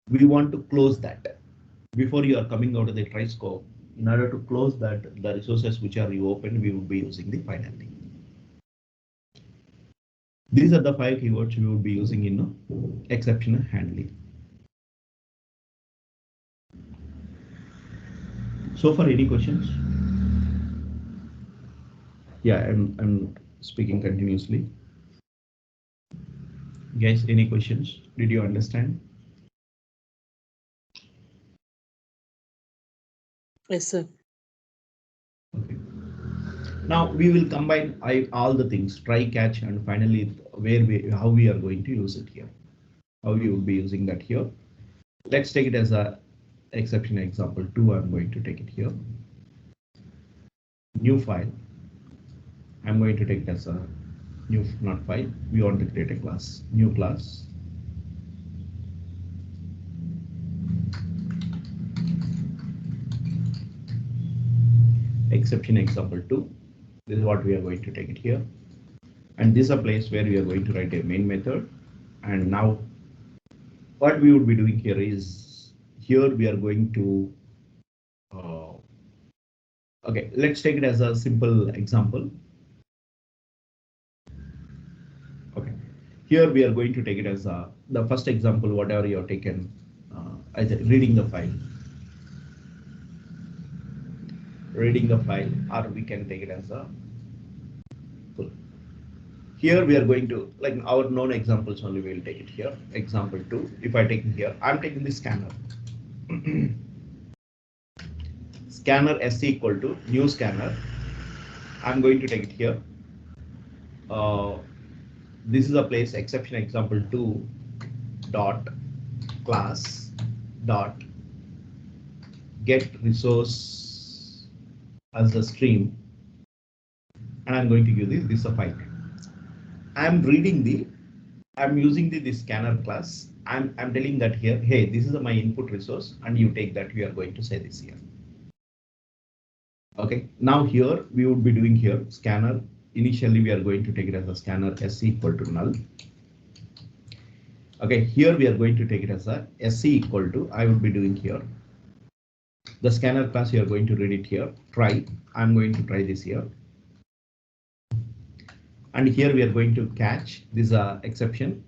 We want to close that before you are coming out of the try scope. In order to close that, the resources which are reopened, we will be using the finally. These are the 5 keywords we will be using in exception handling. So far, any questions? Yeah, I'm speaking continuously. Guys, any questions? Did you understand? Yes, sir. Okay. Now we will combine all the things: try, catch, and finally how we are going to use it here. How we will be using that here. Let's take it as a exception example 2. I'm going to take it here. New file. I'm going to take it as a new, not file. We want to create a class, new class. Exception example 2. This is what we are going to take it here. And this is a place where we are going to write a main method. And now what we would be doing here is, here we are going to, okay, let's take it as a simple example. Okay, here we are going to take it as the first example, whatever you have taken, either reading the file, or we can take it as a full. Here we are going to, like our known examples only, we will take it here. Example 2, if I take it here, I'm taking the scanner. Scanner SC equal to new scanner. I'm going to take it here. This is a place, exception example 2 dot class dot get resource as a stream, and I'm going to give this is a file. I'm using this scanner class. I'm telling that here, hey, this is my input resource, and you take that. We are going to say this here. Okay, now here we would be doing here scanner. Initially, we are going to take it as a scanner SC equal to null. Okay, here we are going to take it as a SC equal to, I would be doing here. The scanner class, you are going to read it here. Try. I'm going to try this here. And here we are going to catch this exception.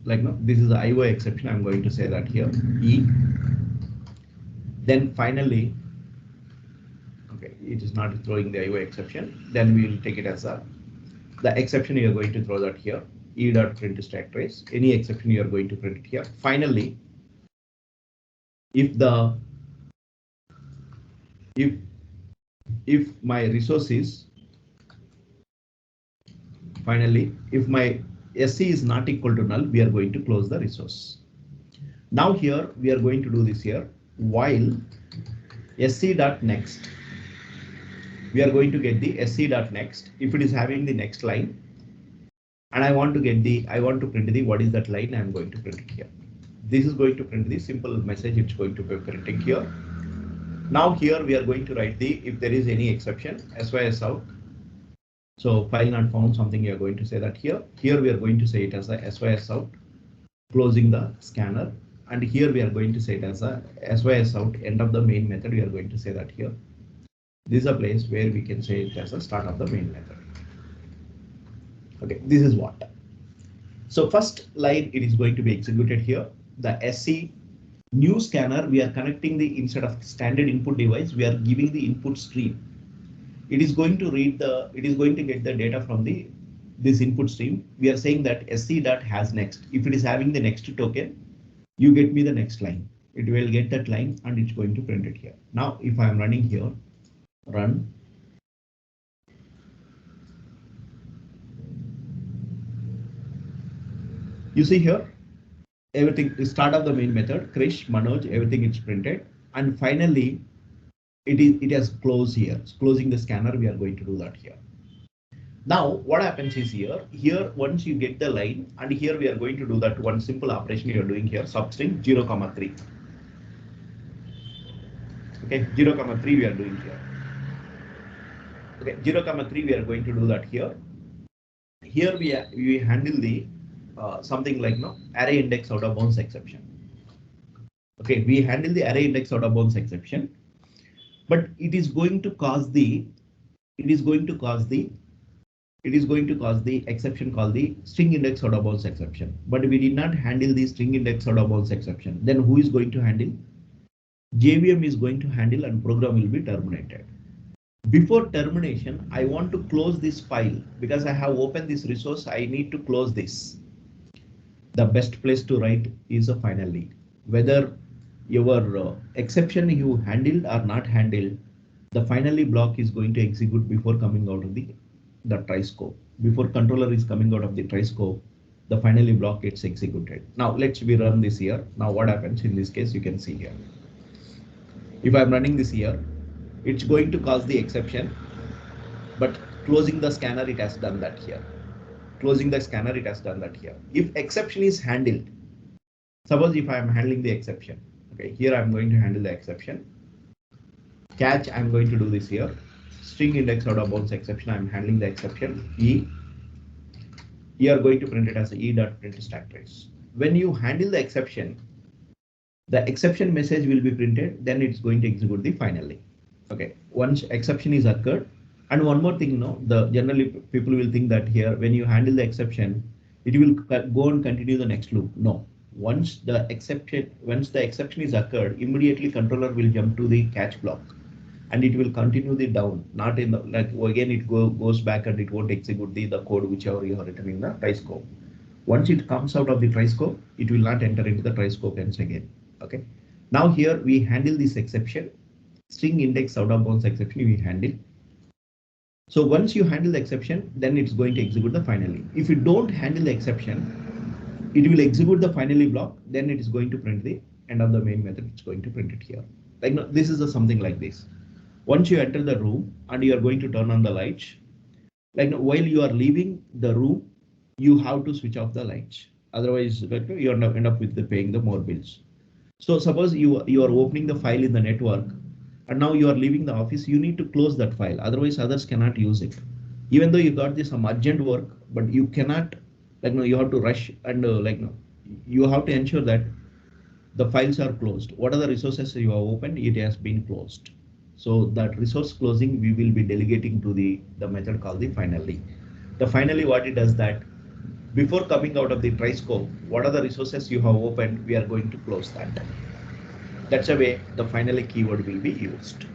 Like no, this is the IO exception. I'm going to say that here E. Then finally, okay, it is not throwing the IO exception. Then we will take it as the exception. You are going to throw that here. E dot print stack trace. Any exception you are going to print it here. Finally, if my resource is, finally, if my SC is not equal to null, we are going to close the resource. Now here we are going to do this here, while SC dot next. We are going to get the SC dot next. If it is having the next line, and I want to print the what is that line, I'm going to print it here. This is going to print the simple message. It's going to be printing here. Now here we are going to write the, if there is any exception, SYS out. So file not found, something you are going to say that here. Here we are going to say it as a SYS out, closing the scanner. And here we are going to say it as a SYS out, end of the main method. We are going to say that here. This is a place where we can say it as a start of the main method. Okay, this is what. So first line, it is going to be executed here. The SC new scanner, we are connecting the, instead of standard input device, we are giving the input stream. It is going to read it is going to get the data from this input stream. We are saying that SC dot has next. If it is having the next token, you get me the next line. It will get that line and it's going to print it here. Now, if I am running here, run. You see here, everything is start of the main method, Krish, Manoj, everything is printed. And finally, it has closed here. It's closing the scanner. We are going to do that here. Now, what happens is here once you get the line, and here we are going to do that one simple operation you are doing here, substring 0,3. Okay, 0,3 we are doing here. Okay, 0,3 we are going to do that here. Here we handle the something like array index out of bounds exception. Okay, we handle the array index out of bounds exception, but it is going to cause the exception called the string index out of bounds exception. But we did not handle the string index out of bounds exception. Then who is going to handle? JVM is going to handle, and program will be terminated. Before termination, I want to close this file because I have opened this resource. I need to close this. The best place to write is a finally. Whether your exception you handled or not handled, the finally block is going to execute before coming out of the try scope. Before controller is coming out of the try scope, the finally block gets executed. Now let's run this here. Now what happens in this case, you can see here. If I'm running this here, it's going to cause the exception, but closing the scanner, it has done that here. closing the scanner, it has done that here. If exception is handled, suppose if I am handling the exception, okay, here I'm going to handle the exception. Catch, I'm going to do this here. String index out of bounds exception, I'm handling the exception. You are going to print it as e.print stack trace. When you handle the exception message will be printed, then it's going to execute the finally. Okay, once exception is occurred. And one more thing, generally people will think that here when you handle the exception, it will go and continue the next loop. No, once the exception is occurred, immediately controller will jump to the catch block and it will continue the down, not in the, like again it goes back and it won't execute the code whichever you have written in the try scope. Once it comes out of the try scope, it will not enter into the try scope once again. Okay, now here we handle this exception, string index out of bounds exception we handle. So once you handle the exception, then it's going to execute the finally. If you don't handle the exception, it will execute the finally block, then it is going to print the end of the main method. It's going to print it here. Like this is something like this. Once you enter the room and you are going to turn on the lights, like while you are leaving the room, you have to switch off the lights. Otherwise, you end up with paying the more bills. So suppose you are opening the file in the network and now you are leaving the office, you need to close that file. Otherwise, others cannot use it. Even though you got this some urgent work, but you cannot, you have to rush and you have to ensure that the files are closed. What are the resources you have opened? It has been closed. So that resource closing we will be delegating to the method called the finally. The finally what it does that before coming out of the try scope, what are the resources you have opened? We are going to close that. That's the way the finally keyword will be used.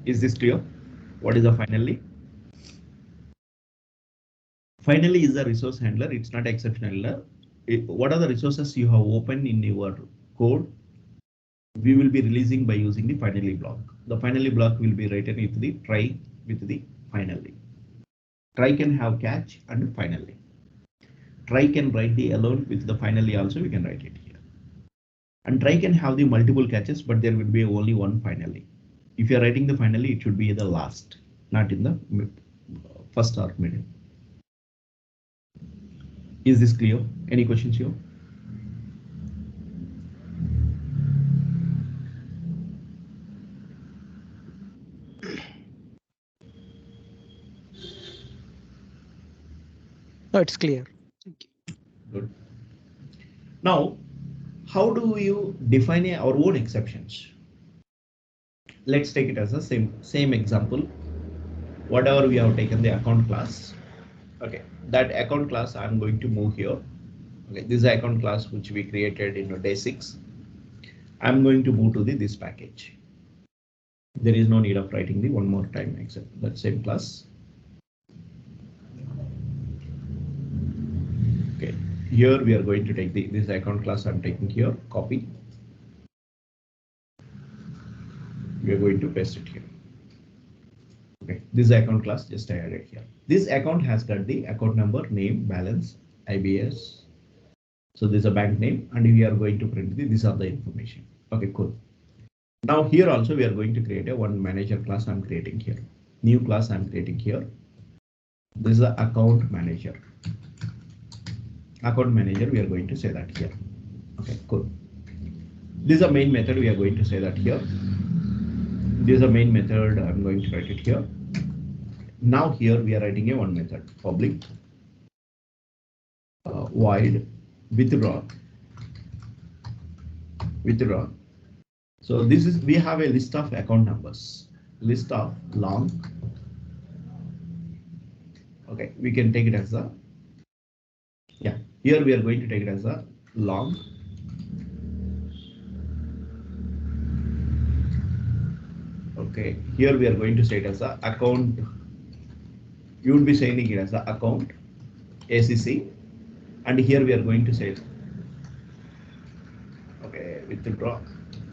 Is this clear? What is the finally? Finally is the resource handler. It's not exception handler. What are the resources you have opened in your code? We will be releasing by using the finally block. The finally block will be written with the try with the finally. Try can have catch and finally. Try can write the alone with the finally also, we can write it here. And try can have the multiple catches, but there will be only one finally. If you are writing the finally, it should be the last, not in the first or middle. Is this clear? Any questions here? No, it's clear. Thank you. Good. Now, how do you define our own exceptions? Let's take it as the same example. Whatever we have taken the account class. Okay, that account class I'm going to move here. Okay, this is the account class which we created in day 6. I'm going to move to this package. There is no need of writing the one more time except that same class. Okay, here we are going to take this account class I'm taking here, copy. We are going to paste it here. Okay, this account class just I added here. This account has got the account number, name, balance, IBS. So this is a bank name, and we are going to print these are the information. Okay, cool. Now here also we are going to create a one manager class I'm creating here. New class I'm creating here. This is the account manager. Account manager, we are going to say that here. Okay, cool. This is a main method, we are going to say that here. This is a main method, I'm going to write it here. Now here we are writing a one method, public void withdraw. So this is, we have a list of account numbers, list of long. Okay, we can take it as a, yeah, here we are going to take it as a long. Okay, here we are going to say it as a account. You would be saying it as the account ACC, and here we are going to say it. Okay, withdraw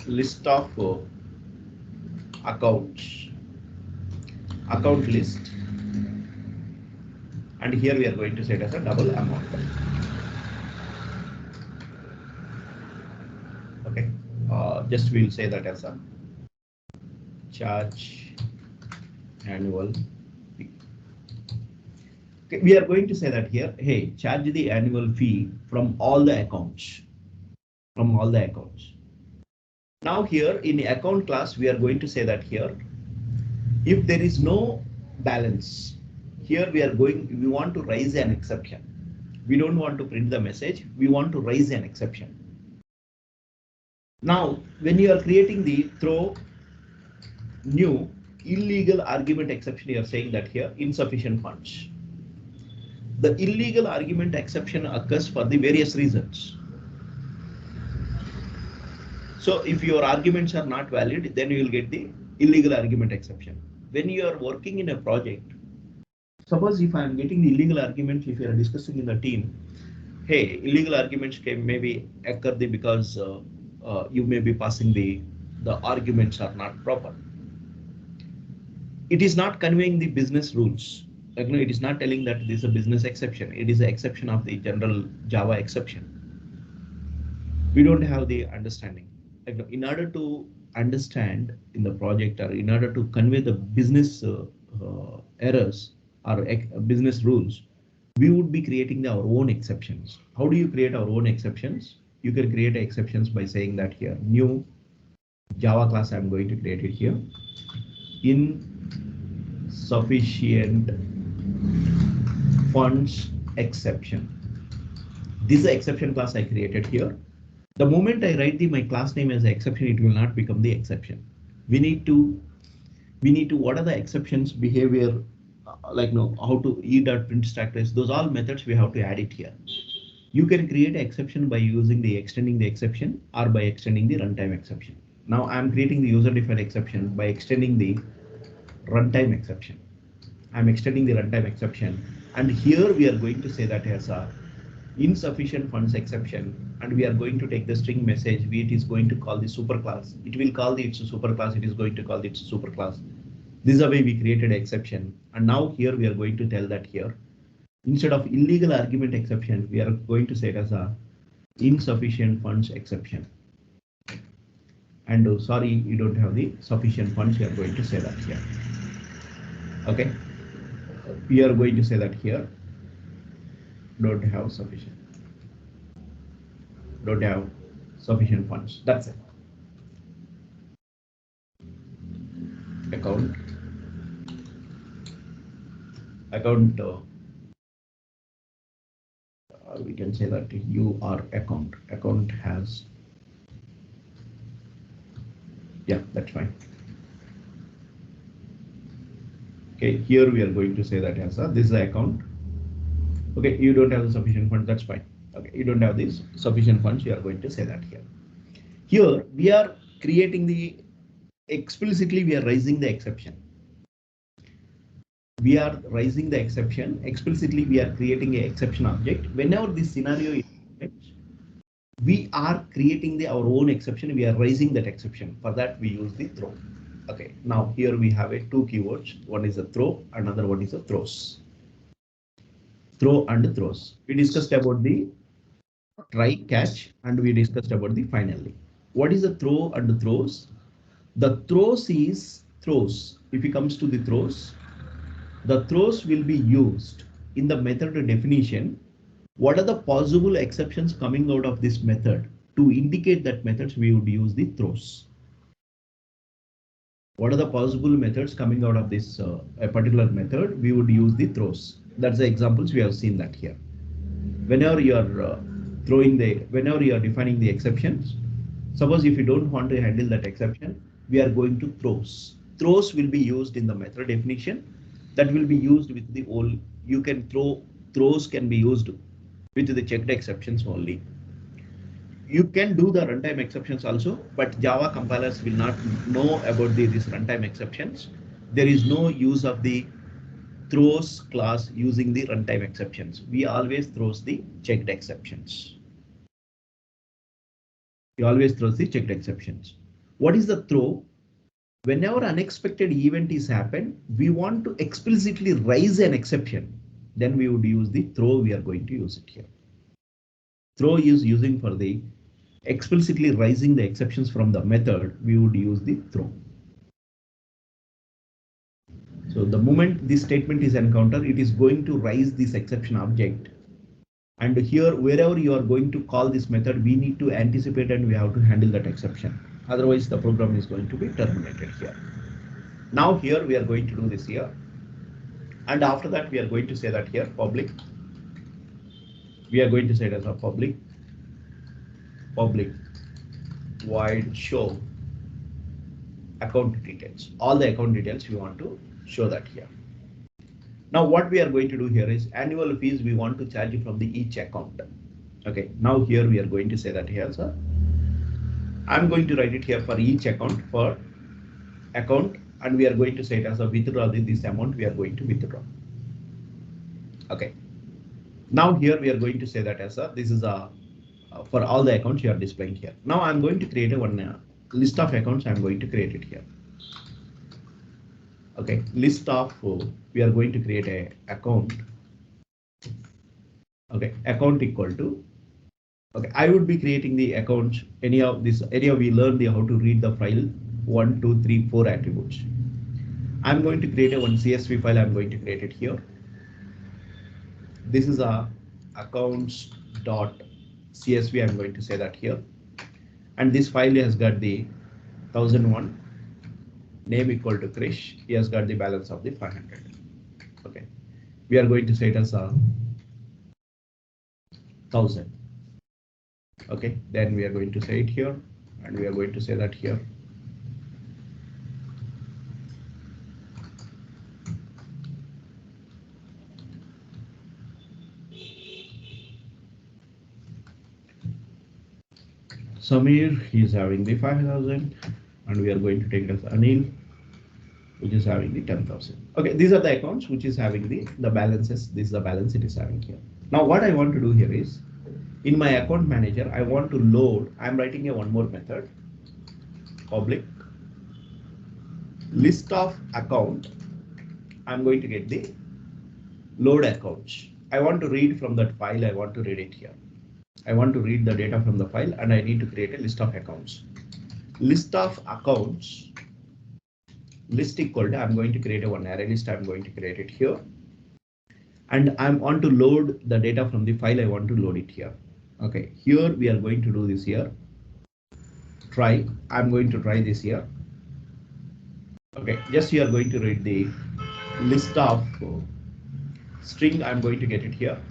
list of accounts, account list, and here we are going to say it as a double amount. Okay, just we'll say that as a charge annual fee. Okay, we are going to say that here, hey, charge the annual fee from all the accounts, from all the accounts. Now here in the account class, we are going to say that here, if there is no balance, here we want to raise an exception. We don't want to print the message. We want to raise an exception. Now, when you are creating the throw new illegal argument exception, you are saying that here insufficient funds. The illegal argument exception occurs for the various reasons. So if your arguments are not valid, then you will get the illegal argument exception. When you are working in a project, suppose if I am getting the illegal arguments, if you are discussing in the team, hey, illegal arguments can maybe occur because you may be passing the arguments are not proper. It is not conveying the business rules. Like, no, it is not telling that this is a business exception. It is an exception of the general Java exception. We don't have the understanding. Like, no, in order to understand in the project or in order to convey the business errors or business rules, we would be creating our own exceptions. How do you create our own exceptions? You can create exceptions by saying that here, new Java class, I'm going to create it here. Insufficient funds exception. This is the exception class I created here. The moment I write my class name as an exception, it will not become the exception. We need to what are the exceptions behavior, like no how to e.print stack trace. Those all methods we have to add it here. You can create an exception by using the extending the exception or by extending the runtime exception. Now I'm creating the user defined exception by extending the runtime exception. I'm extending the runtime exception, and here we are going to say that as a insufficient funds exception, and we are going to take the string message. It is going to call the superclass. It will call the its superclass. It is going to call the its superclass. This is the way we created an exception, and now here we are going to tell that here instead of illegal argument exception, we are going to say it as a insufficient funds exception. And sorry, you don't have the sufficient funds. We are going to say that here. Okay, we are going to say that here don't have sufficient funds. That's it. Account we can say that you are account has, yeah, that's fine. Okay, here we are going to say that as this is the account. Okay, you don't have the sufficient funds, that's fine. Okay, you don't have these sufficient funds, you are going to say that here. Here we are creating the explicitly, we are raising the exception. We are raising the exception explicitly. We are creating an exception object. Whenever this scenario is, we are creating our own exception. We are raising that exception. For that, we use the throw. Okay, now here we have two keywords. One is a throw, another one is a throws. Throw and throws. We discussed about the try, catch, and we discussed about the finally. What is the throw and the throws? The throws is throws. If it comes to the throws, the throws will be used in the method definition. What are the possible exceptions coming out of this method? To indicate that methods, we would use the throws. What are the possible methods coming out of this a particular method? We would use the throws. That's the examples we have seen that here. Whenever you are whenever you are defining the exceptions, suppose if you don't want to handle that exception, we are going to throws. Throws will be used in the method definition. That will be used with the all. You can throws can be used with the checked exceptions only. You can do the runtime exceptions also, but Java compilers will not know about these runtime exceptions. There is no use of the throws class using the runtime exceptions. We always throws the checked exceptions. We always throws the checked exceptions. What is the throw? Whenever unexpected event is happened, we want to explicitly raise an exception. Then we would use the throw. We are going to use it here. Throw is using for the explicitly raising the exceptions from the method. We would use the throw. So the moment this statement is encountered, it is going to raise this exception object. And here, wherever you are going to call this method, we need to anticipate and we have to handle that exception. Otherwise, the program is going to be terminated here. Now here we are going to do this here. And after that, we are going to say that here public. We are going to say it as a public void show account details. All the account details we want to show that here. Now what we are going to do here is annual fees we want to charge from the each account. Okay, now here we are going to say that here, sir. I'm going to write it here for each account and we are going to say it as a withdraw this amount we are going to withdraw. Okay. Now here we are going to say that as a this is a for all the accounts you are displaying here. Now I'm going to create a one list of accounts. I'm going to create it here. Okay, list of we are going to create a account. Okay, account equal to. Okay, I would be creating the accounts. Any of this area we learned how to read the file 1, 2, 3, 4 attributes. I'm going to create a one CSV file. I'm going to create it here. This is a accounts.csv. I'm going to say that here. And this file has got the 1001 name equal to Krish. He has got the balance of the 500. Okay, we are going to say it as a 1000. Okay, then we are going to say it here and we are going to say that here. Samir, he is having the 5,000 and we are going to take it as Anil, which is having the 10,000. Okay, these are the accounts which is having the balances. This is the balance it is having here. Now what I want to do here is in my account manager, I want to load. I'm writing a one more method, public list of account. I'm going to get the load accounts. I want to read from that file. I want to read it here. I want to read the data from the file and I need to create a list of accounts. List of accounts, list equal to, I'm going to create a one array list. I'm going to create it here. And I want to load the data from the file. I want to load it here. Okay, here we are going to do this here. Try, I'm going to try this here. Okay, just you are going to read the list of string. I'm going to get it here.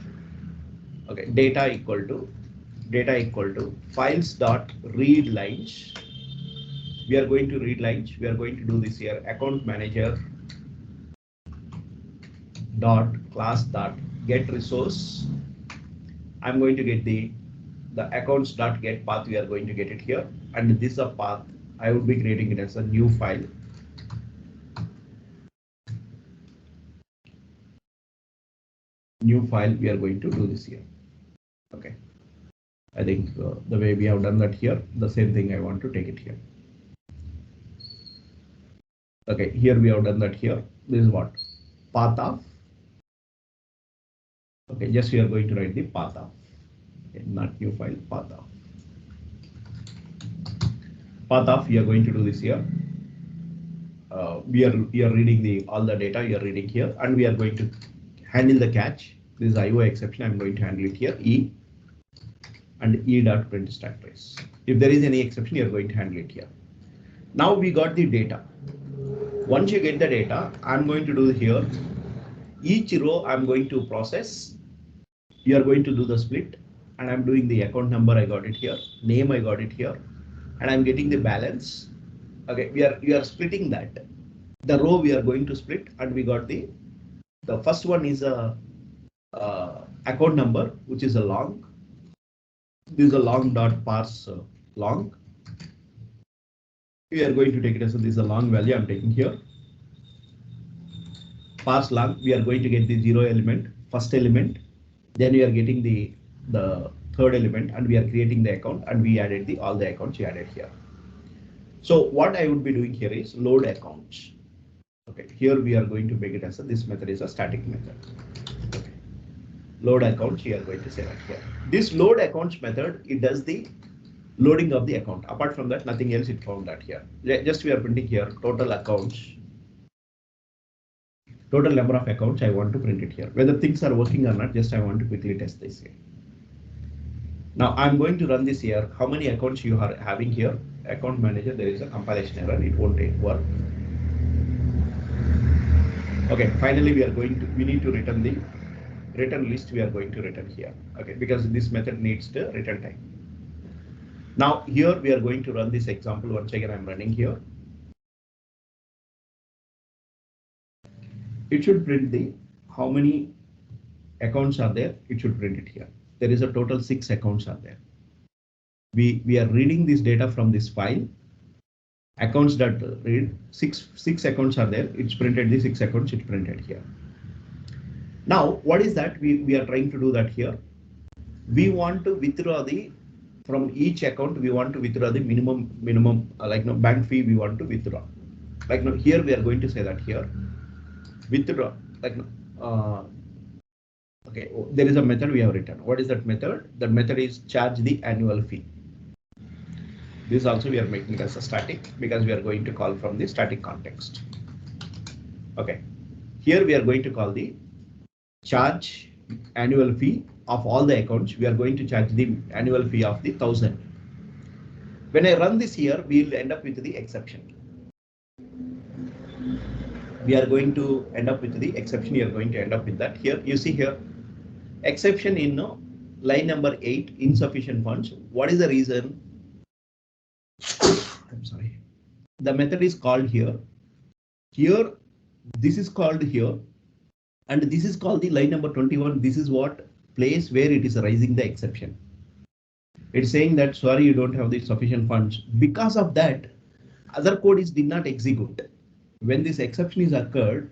Okay, data equal to files dot read lines. We are going to read lines. We are going to do this here. Account manager dot class dot get resource. I'm going to get the accounts dot get path. We are going to get it here, and this is a path. I would be creating it as a new file. New file. We are going to do this here. Okay. I think the way we have done that here, the same thing I want to take it here. Okay, here we have done that here. This is what? Path of. Okay, just we are going to write the path of. Okay, not new file, path of. Path of, we are going to do this here. We are reading all the data, we are reading here, and we are going to handle the catch. This is IO exception. I'm going to handle it here. E and E dot print stack trace. If there is any exception, you're going to handle it here. Now we got the data. Once you get the data, I'm going to do here. Each row I'm going to process. You are going to do the split, and I'm doing the account number. I got it here. Name I got it here, and I'm getting the balance. Okay, we are splitting that. The row we are going to split, and we got the first one is a account number, which is a long. This is a long dot parse long. We are going to take it as this is a long value I'm taking here. Parse long, we are going to get the 0 element, first element. Then we are getting the third element, and we are creating the account, and we added all the accounts we added here. So what I would be doing here is load accounts. Okay, here we are going to make it as this method is a static method. Okay. Load accounts, we are going to say that here. This load accounts method, it does the loading of the account. Apart from that, nothing else it found that here. Just we are printing here total accounts. Total number of accounts, I want to print it here. Whether things are working or not, just I want to quickly test this here. Now I'm going to run this here. How many accounts you are having here? Account manager, there is a compilation error. It won't work. Okay, finally we need to return the return list. We are going to return here. Okay, because this method needs the return time. Now here we are going to run this example. Once again, I'm running here. It should print the how many accounts are there. It should print it here. There is a total 6 accounts are there. We are reading this data from this file. Accounts that read six accounts are there. It's printed the 6 accounts. It's printed here. Now what is that we are trying to do that here? We want to withdraw the from each account. We want to withdraw the minimum like no bank fee. We want to withdraw like no here we are going to say that here withdraw like no. Okay, there is a method we have written. What is that method? That method is charge the annual fee. This also we are making it as a static because we are going to call from the static context. Okay, here we are going to call the charge annual fee of all the accounts. We are going to charge the annual fee of the 1000. When I run this here, we will end up with the exception. We are going to end up with the exception. You are going to end up with that here. You see here, exception in line number 8, insufficient funds. What is the reason? I'm sorry. The method is called here. Here, this is called here. And this is called the line number 21. This is what place where it is raising the exception. It's saying that, sorry, you don't have the sufficient funds. Because of that, other code did not execute. When this exception is occurred,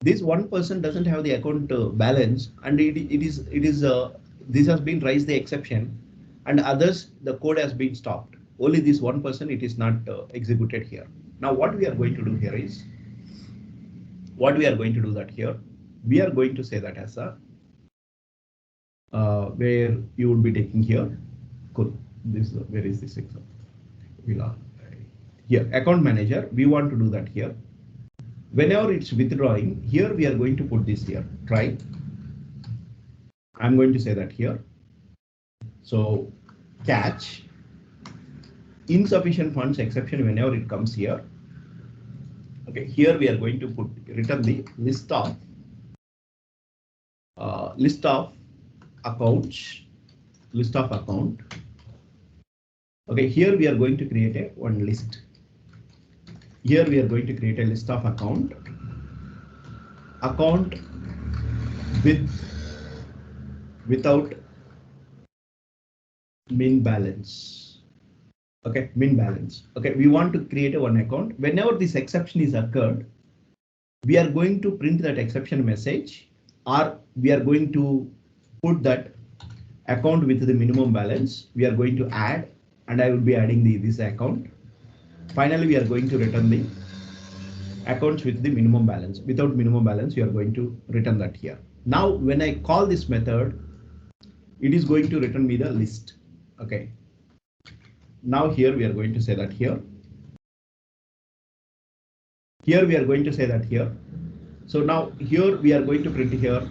this one person doesn't have the account balance, and this has been raised the exception, and others the code has been stopped. Only this one person it is not executed here. Now what we are going to do here is we are going to say that as a where you would be taking here. Cool. This where is this example? Here account manager. We want to do that here. Whenever it's withdrawing, here we are going to put this here. Try. I'm going to say that here. So catch insufficient funds exception whenever it comes here. Okay, here we are going to return the list of account. Okay, here we are going to create one list. Here we are going to create a list of account without min balance. Okay, min balance. Okay, we want to create one account. Whenever this exception is occurred, we are going to print that exception message, or we are going to put that account with the minimum balance. We are going to add, and I will be adding this account. Finally, we are going to return the accounts with the minimum balance. Without minimum balance, we are going to return that here. Now, when I call this method, it is going to return me the list. Okay. Now here we are going to say that here. Here we are going to say that here. So now here we are going to print here,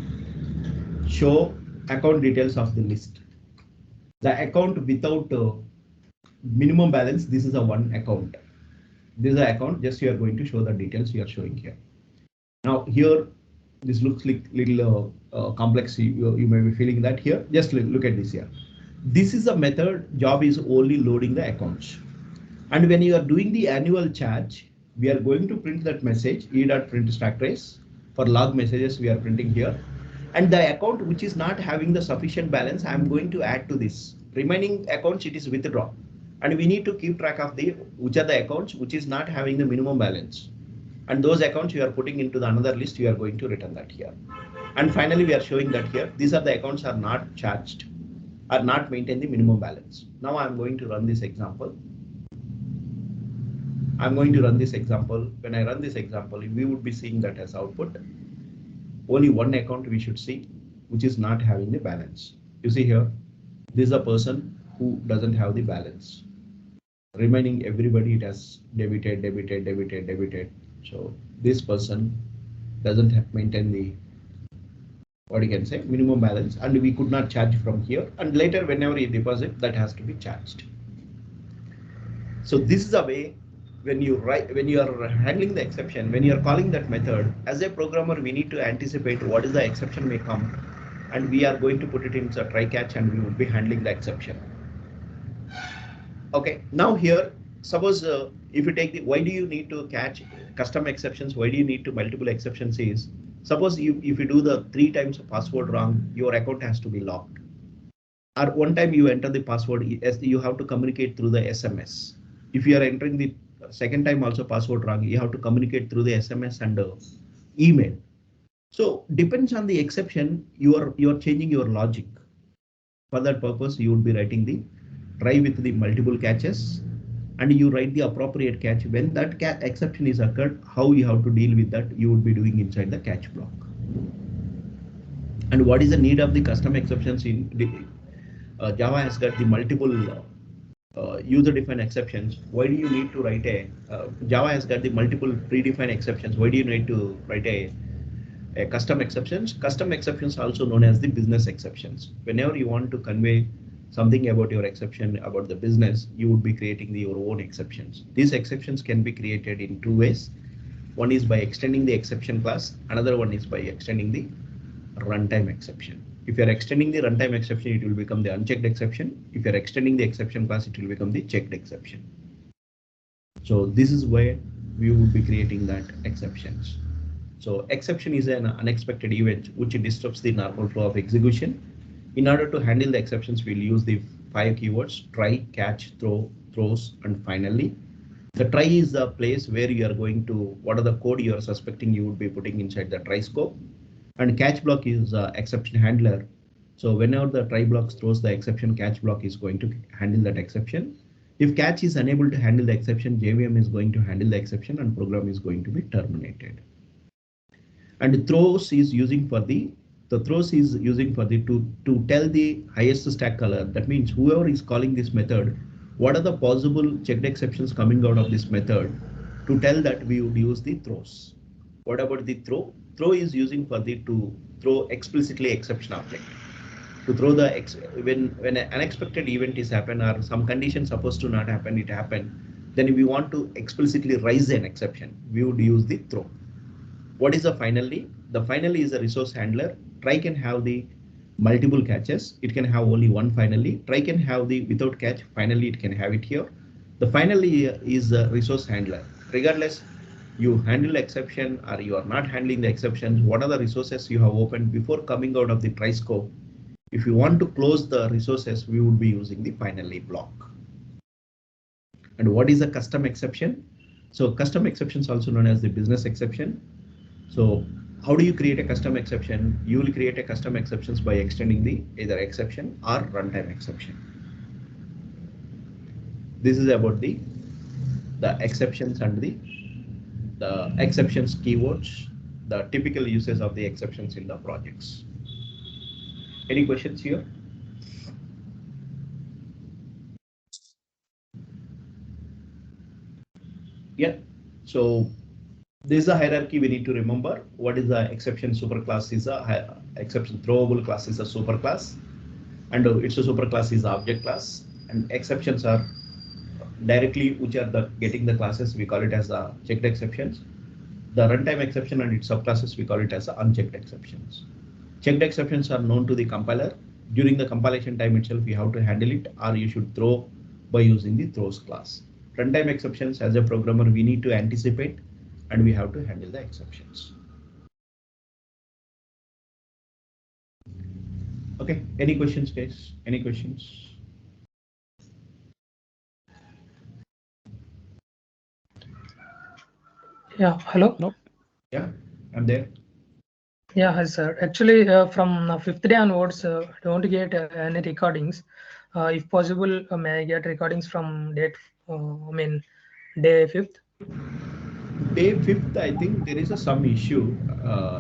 show account details of the list. The account without minimum balance, this is a one account. This is an account, just you are going to show the details you are showing here. Now here, this looks like little complex. You may be feeling that here. Just look at this here. This is a method, job is only loading the accounts. And when you are doing the annual charge, we are going to print that message, e.print stack trace. For log messages, we are printing here. And the account which is not having the sufficient balance, I am going to add to this. Remaining accounts, it is withdraw. And we need to keep track of which are the accounts which is not having the minimum balance. And those accounts you are putting into the another list, you are going to return that here. And finally, we are showing that here, these are the accounts are not charged, are not maintain the minimum balance. Now I'm going to run this example. I'm going to run this example. When I run this example, we would be seeing that as output. Only one account we should see, which is not having the balance. You see here, this is a person who doesn't have the balance. Remaining everybody, it has debited. So this person doesn't maintain the, what you can say, minimum balance, and we could not charge from here, and later whenever you deposit, that has to be charged. So this is a way when you write, when you are handling the exception, when you are calling that method, as a programmer, we need to anticipate what is the exception may come, and we are going to put it in a try catch, and we would be handling the exception. Okay, now here, suppose if you take the, why do you need to catch custom exceptions? Why do you need to multiple exceptions is, suppose if you do the 3 times password wrong, your account has to be locked. Or one time you enter the password, you have to communicate through the SMS. If you are entering the second time also password wrong, you have to communicate through the SMS and email. So depends on the exception, you are changing your logic. For that purpose, you would be writing the try with the multiple catches, and you write the appropriate catch. When that exception is occurred, how you have to deal with that, you would be doing inside the catch block. And what is the need of the custom exceptions in Java has got the multiple user-defined exceptions. Why do you need to write a Java has got the multiple predefined exceptions? Why do you need to write a custom exceptions? Custom exceptions are also known as the business exceptions. Whenever you want to convey something about your exception about the business, you would be creating your own exceptions. These exceptions can be created in 2 ways. One is by extending the exception class. Another one is by extending the runtime exception. If you're extending the runtime exception, it will become the unchecked exception. If you're extending the exception class, it will become the checked exception. So this is where we will be creating that exceptions. So exception is an unexpected event which disrupts the normal flow of execution. In order to handle the exceptions, we'll use the 5 keywords: try, catch, throw, throws, and finally. The try is the place where you are going to, what are the code you are suspecting you would be putting inside the try scope. And catch block is exception handler. So whenever the try block throws the exception, catch block is going to handle that exception. If catch is unable to handle the exception, JVM is going to handle the exception and program is going to be terminated. And throws is using for the throws is using for the to tell the highest stack color. That means whoever is calling this method, what are the possible checked exceptions coming out of this method, to tell that we would use the throws. What about the throw? Throw is using for the to throw explicitly exception object. To throw the when an unexpected event is happen or some condition supposed to not happen, it happened. Then if we want to explicitly raise an exception, we would use the throw. What is the finally? The finally is a resource handler. Try can have the multiple catches. It can have only one finally. Try can have the without catch. Finally, it can have it here. The finally is a resource handler. Regardless, you handle exception or you are not handling the exceptions, what are the resources you have opened before coming out of the try scope? If you want to close the resources, we would be using the finally block. And what is a custom exception? So custom exceptions also known as the business exception. So how do you create a custom exception? You will create a custom exceptions by extending the either exception or runtime exception. This is about the exceptions and the exceptions keywords, the typical uses of the exceptions in the projects. Any questions here? Yeah. So this is a hierarchy we need to remember. What is the exception superclass? Is a exception throwable class is a superclass, and it's a superclass is object class, and exceptions are directly which are the getting the classes, we call it as the checked exceptions. The runtime exception and its subclasses, we call it as the unchecked exceptions. Checked exceptions are known to the compiler. During the compilation time itself, you have to handle it, or you should throw by using the throws class. Runtime exceptions, as a programmer, we need to anticipate and we have to handle the exceptions. Okay, any questions, guys? Any questions? Yeah, hello. Nope. Yeah, I'm there. Yeah, hi sir. Actually, from fifth day onwards, I don't get any recordings. If possible, may I get recordings from date? I mean, day 5th. Day 5th, I think there is some issue.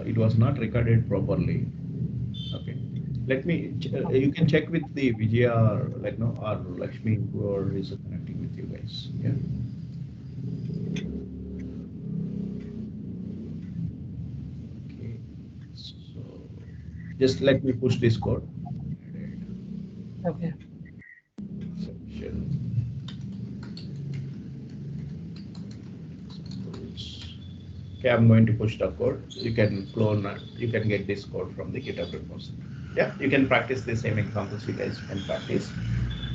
It was not recorded properly. Okay. Let me, you can check with the Vijaya or like no or Lakshmi who is connecting with you guys. Yeah. Just let me push this code. Okay. Section. Okay, I'm going to push the code. You can clone, you can get this code from the GitHub repository. Yeah, you can practice the same examples. You guys can practice.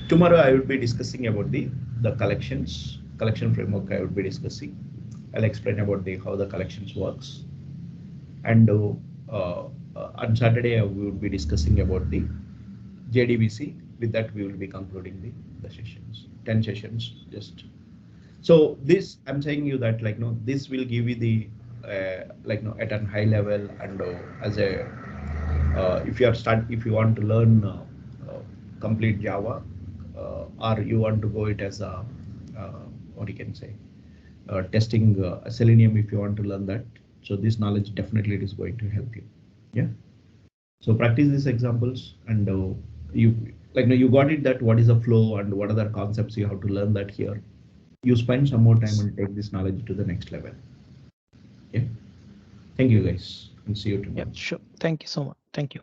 Tomorrow I will be discussing about the collection framework. I will be discussing. I'll explain about the how the collections works. And on Saturday we will be discussing about the JDBC. With that we will be concluding the sessions. 10 sessions just. So this, I'm saying you that like no, this will give you the like no at a high level, and as a if you want to learn complete Java, or you want to go it as a what you can say testing Selenium, if you want to learn that. So this knowledge definitely it is going to help you. Yeah. So practice these examples, and you like no, you got it that what is a flow and what are the concepts you have to learn that here. You spend some more time and take this knowledge to the next level. Yeah. Thank you guys, and see you Yeah, tomorrow. sure. Thank you so much. Thank you.